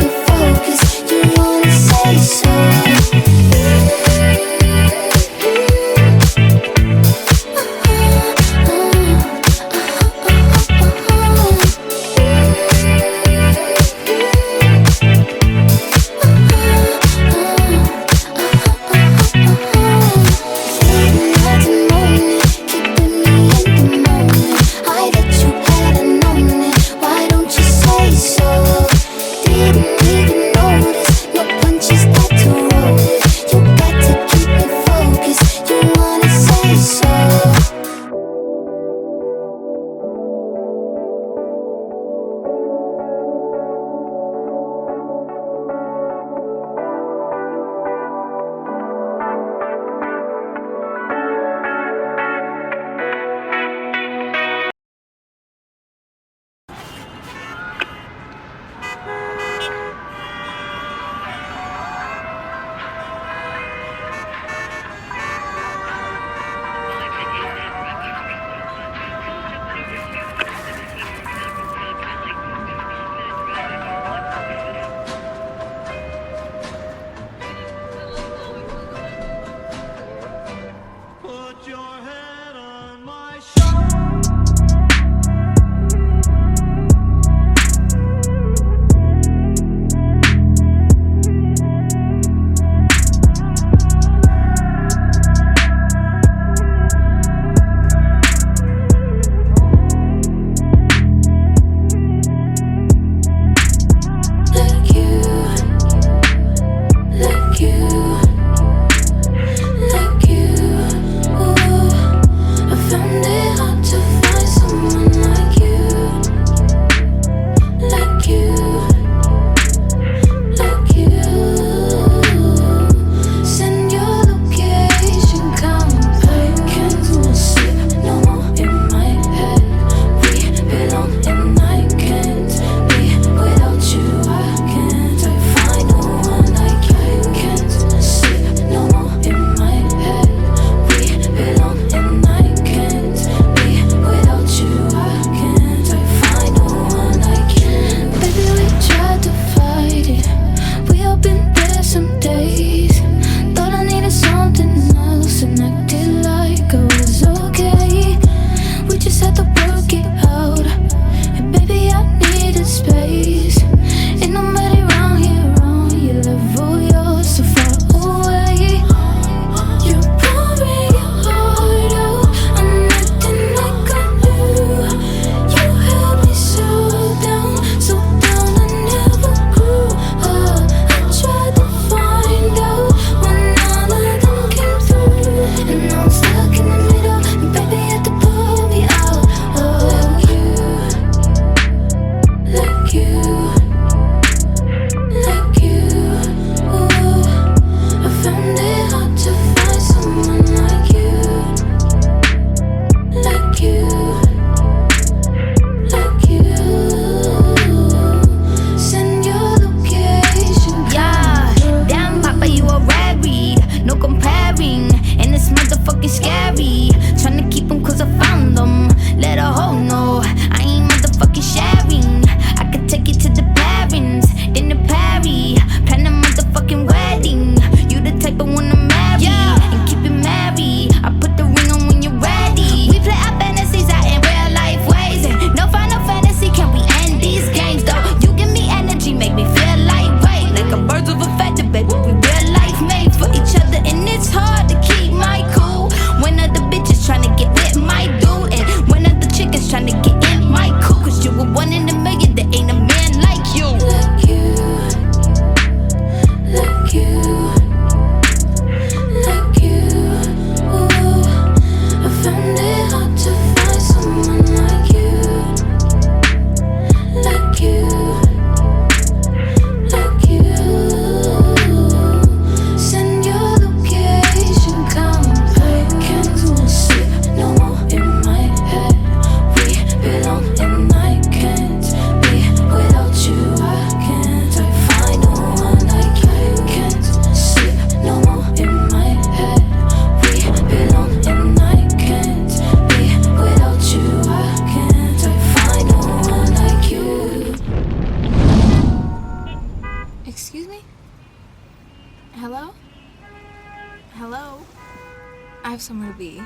somewhere to be.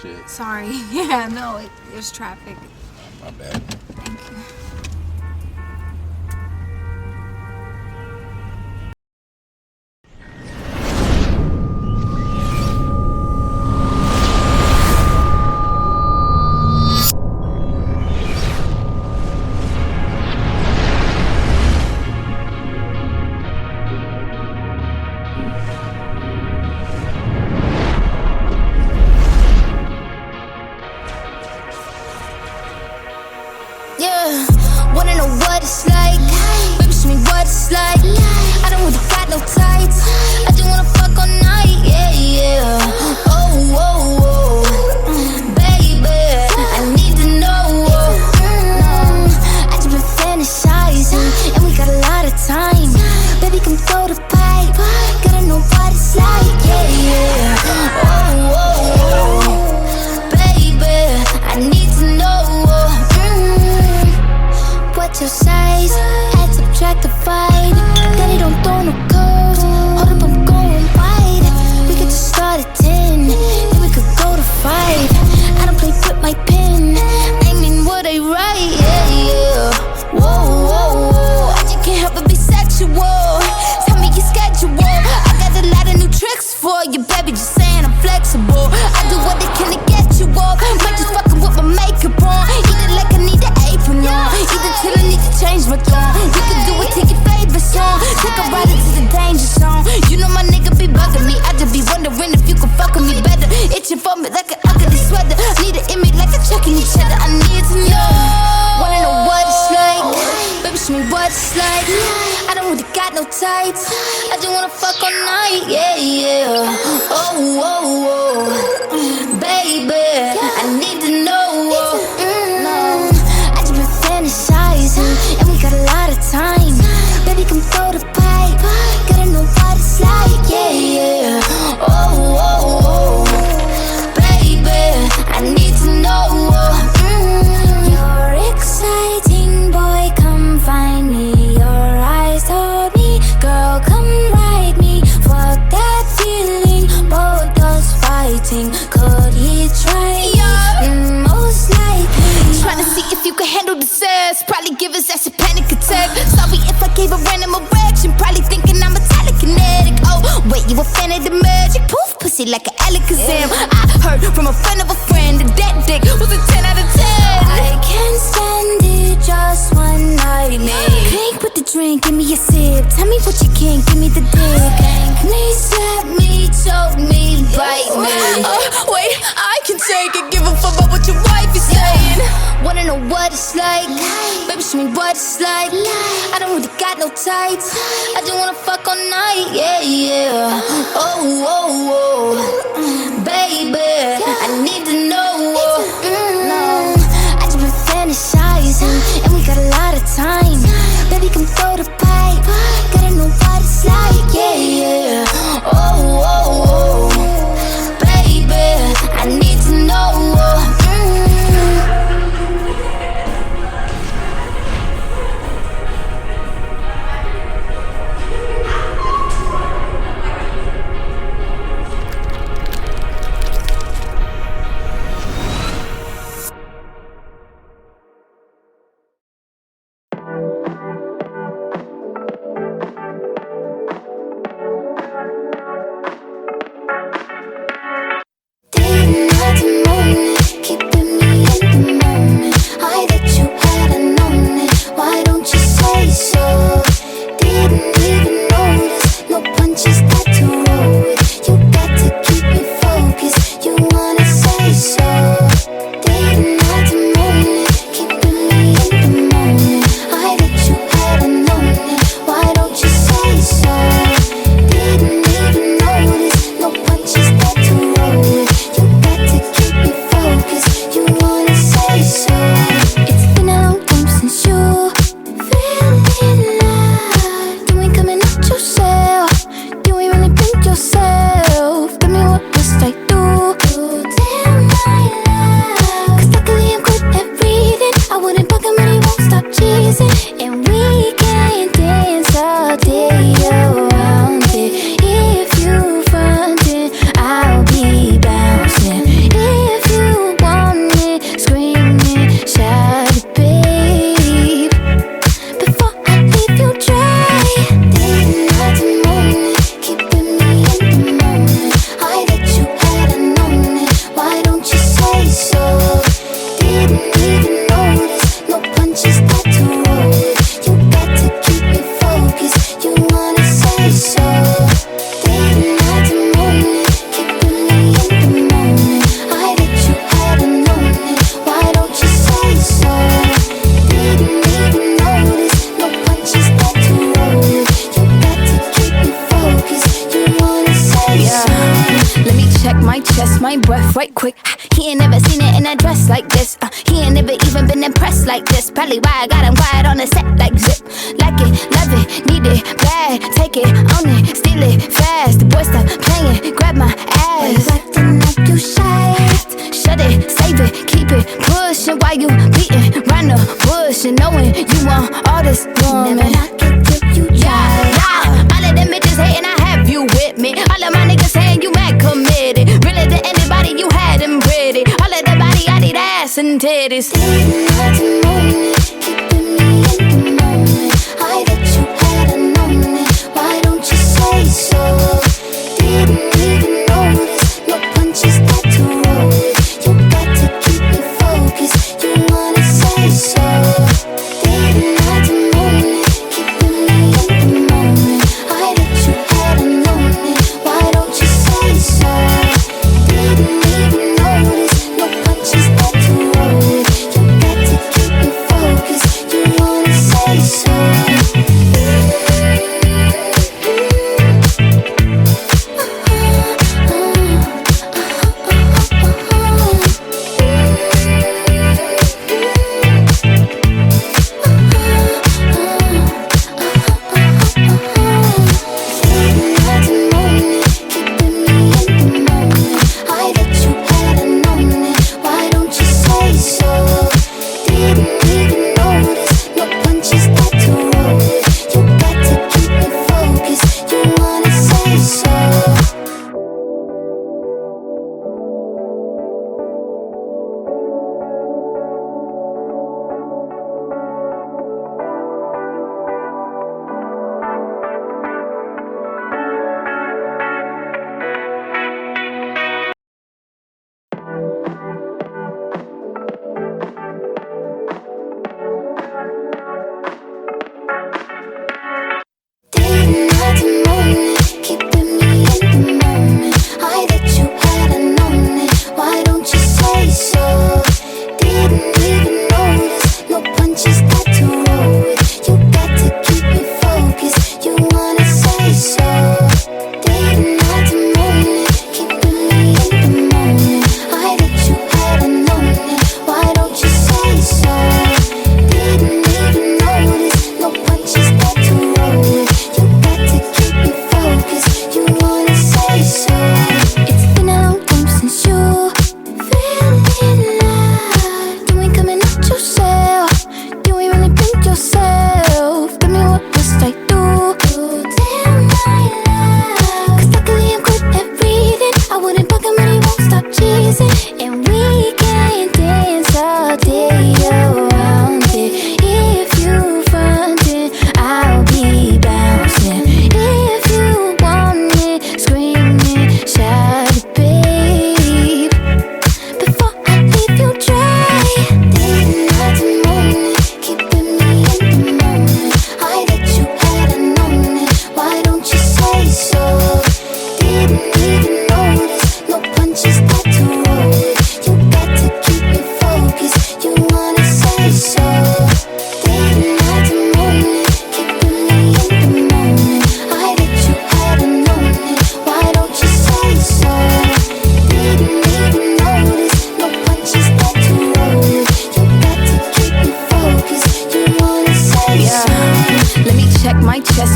Shit. Sorry. Yeah, no, there's traffic. My bad. Thank you. Yeah, wanna know what it's like? Baby, show me what it's like. I don't really got no tights. I just wanna fuck all night. Yeah, yeah. Oh, oh, oh. Baby, I need to know. I just been fantasizing, and we got a lot of time. Baby, come throw the pipe. Gotta know what it's like. Yeah, yeah. Oh, oh, oh. Baby, I need to know. What's your size? Add, subtract, divide. Daddy don't throw no curves. Hold up, I'm going wide. We could just start at 10, then we could go to 5. I don't play with my pen. I mean what I write. Yeah, yeah. Whoa, whoa, whoa. I just can't help but be sexual. Tell me your schedule. I got a lot of new tricks for you, baby. Just saying I'm flexible. I do what they can to get you off. Might just fucking with my makeup on. Eat it like I need an apron on. Either till I need to change my tone. We can do it to your favorite song. Take a ride into the danger zone. You know my nigga be bugging me. I just be wondering if you can fuck with me better. Itching for me like an ugly sweater. Need an image like a chucking each other. I need to know. Wanna know what it's like? Baby, show me what it's like. I don't really got no tights. I just wanna fuck all night. Yeah, yeah. Oh, oh, oh. Baby, I need to know. I just been fantasizing, and we got a lot of time. Baby, come throw the pipe. Gotta know what it's like. Yeah, yeah. Oh, oh, oh. Baby, I need to know. You're exciting, boy, come find me. Your eyes told me, girl, come ride me. Fuck that feeling, both us fighting. Could he try? Most likely. Trying to see if you can handle the sex. Probably give his ass a panic attack. Sorry if I gave a random erection. Probably thinking I'm a telekinetic. Oh, wait, you a fan of the magic? Poof, pussy like an Alakazam. I heard from a friend of a friend that that dick was a 10 out of 10. I can't stand it, just one night, man. Clink with the drink, give me a sip. Tell me what you can, give me the dick. Please slap me, choke me, bite me. Wait, I can take it. Give a fuck about what your wife is saying. Wanna know what it's like? Baby, show me what it's like. I don't really got no tights. I just wanna fuck all night. Yeah, yeah. Oh, oh, oh. Baby, I need to know. I just been fantasizing, and we got a lot of time. Baby, come throw the pipe. Gotta know what it's like. Yeah, yeah. Oh, oh, oh. Baby, I need to know. like this. Probably why I got him quiet on the set like zip. Like it, love it, need it, bad. Take it, own it, steal it, fast. The boy stop playing, grab my ass. Acting like you shy. Shut it, save it, keep it pushing while you beating round the bush and knowing you want all this woman. Never knock it till you try. Yeah. All of them bitches hating, I have you with me. All of my niggas saying you mad committed. Really to anybody you had them pretty. All of the body, I need ass and titties. Didn't have to moan it, keeping me in the moment. I bet you had known it. Why don't you say so? Didn't even notice. No punches got to roll with. You got to keep me focused. You wanna say so? Didn't have to moan it, keeping me in the moment. I bet you had known it. Why don't you say so? Didn't even notice. No punches got to roll with. You got to keep me focused. You wanna say so?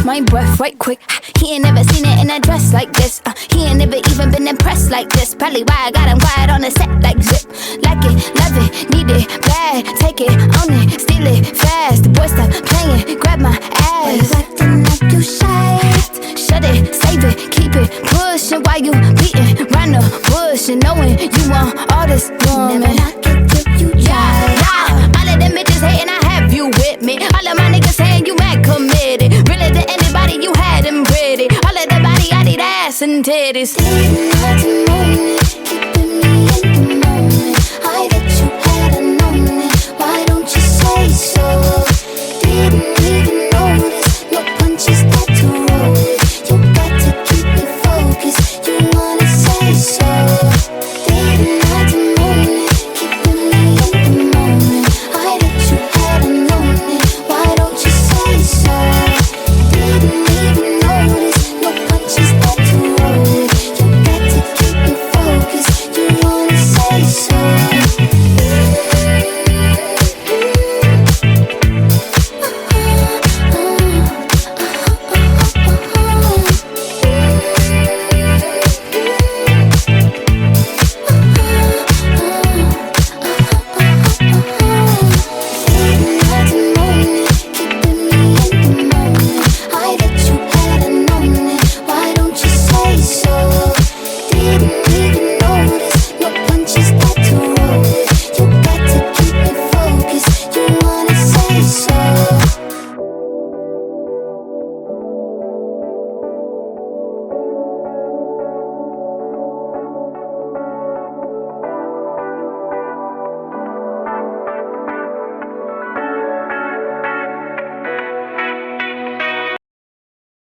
My breath right quick. He ain't never seen it in a dress like this. He ain't never even been impressed like this. Probably why I got him quiet on the set like zip. Like it, love it, need it, bad. Take it, own it, steal it, fast. The boy stop playing, grab my ass. Acting like you shy. Shut it, save it, keep it pushing while you beating round the bush and knowing you want all this woman. Never knock it till you try. Yeah. All of them bitches hating, I have you with me. All of my niggas saying you mad committed. Really to anybody you had them pretty. All of the body, I need ass and titties.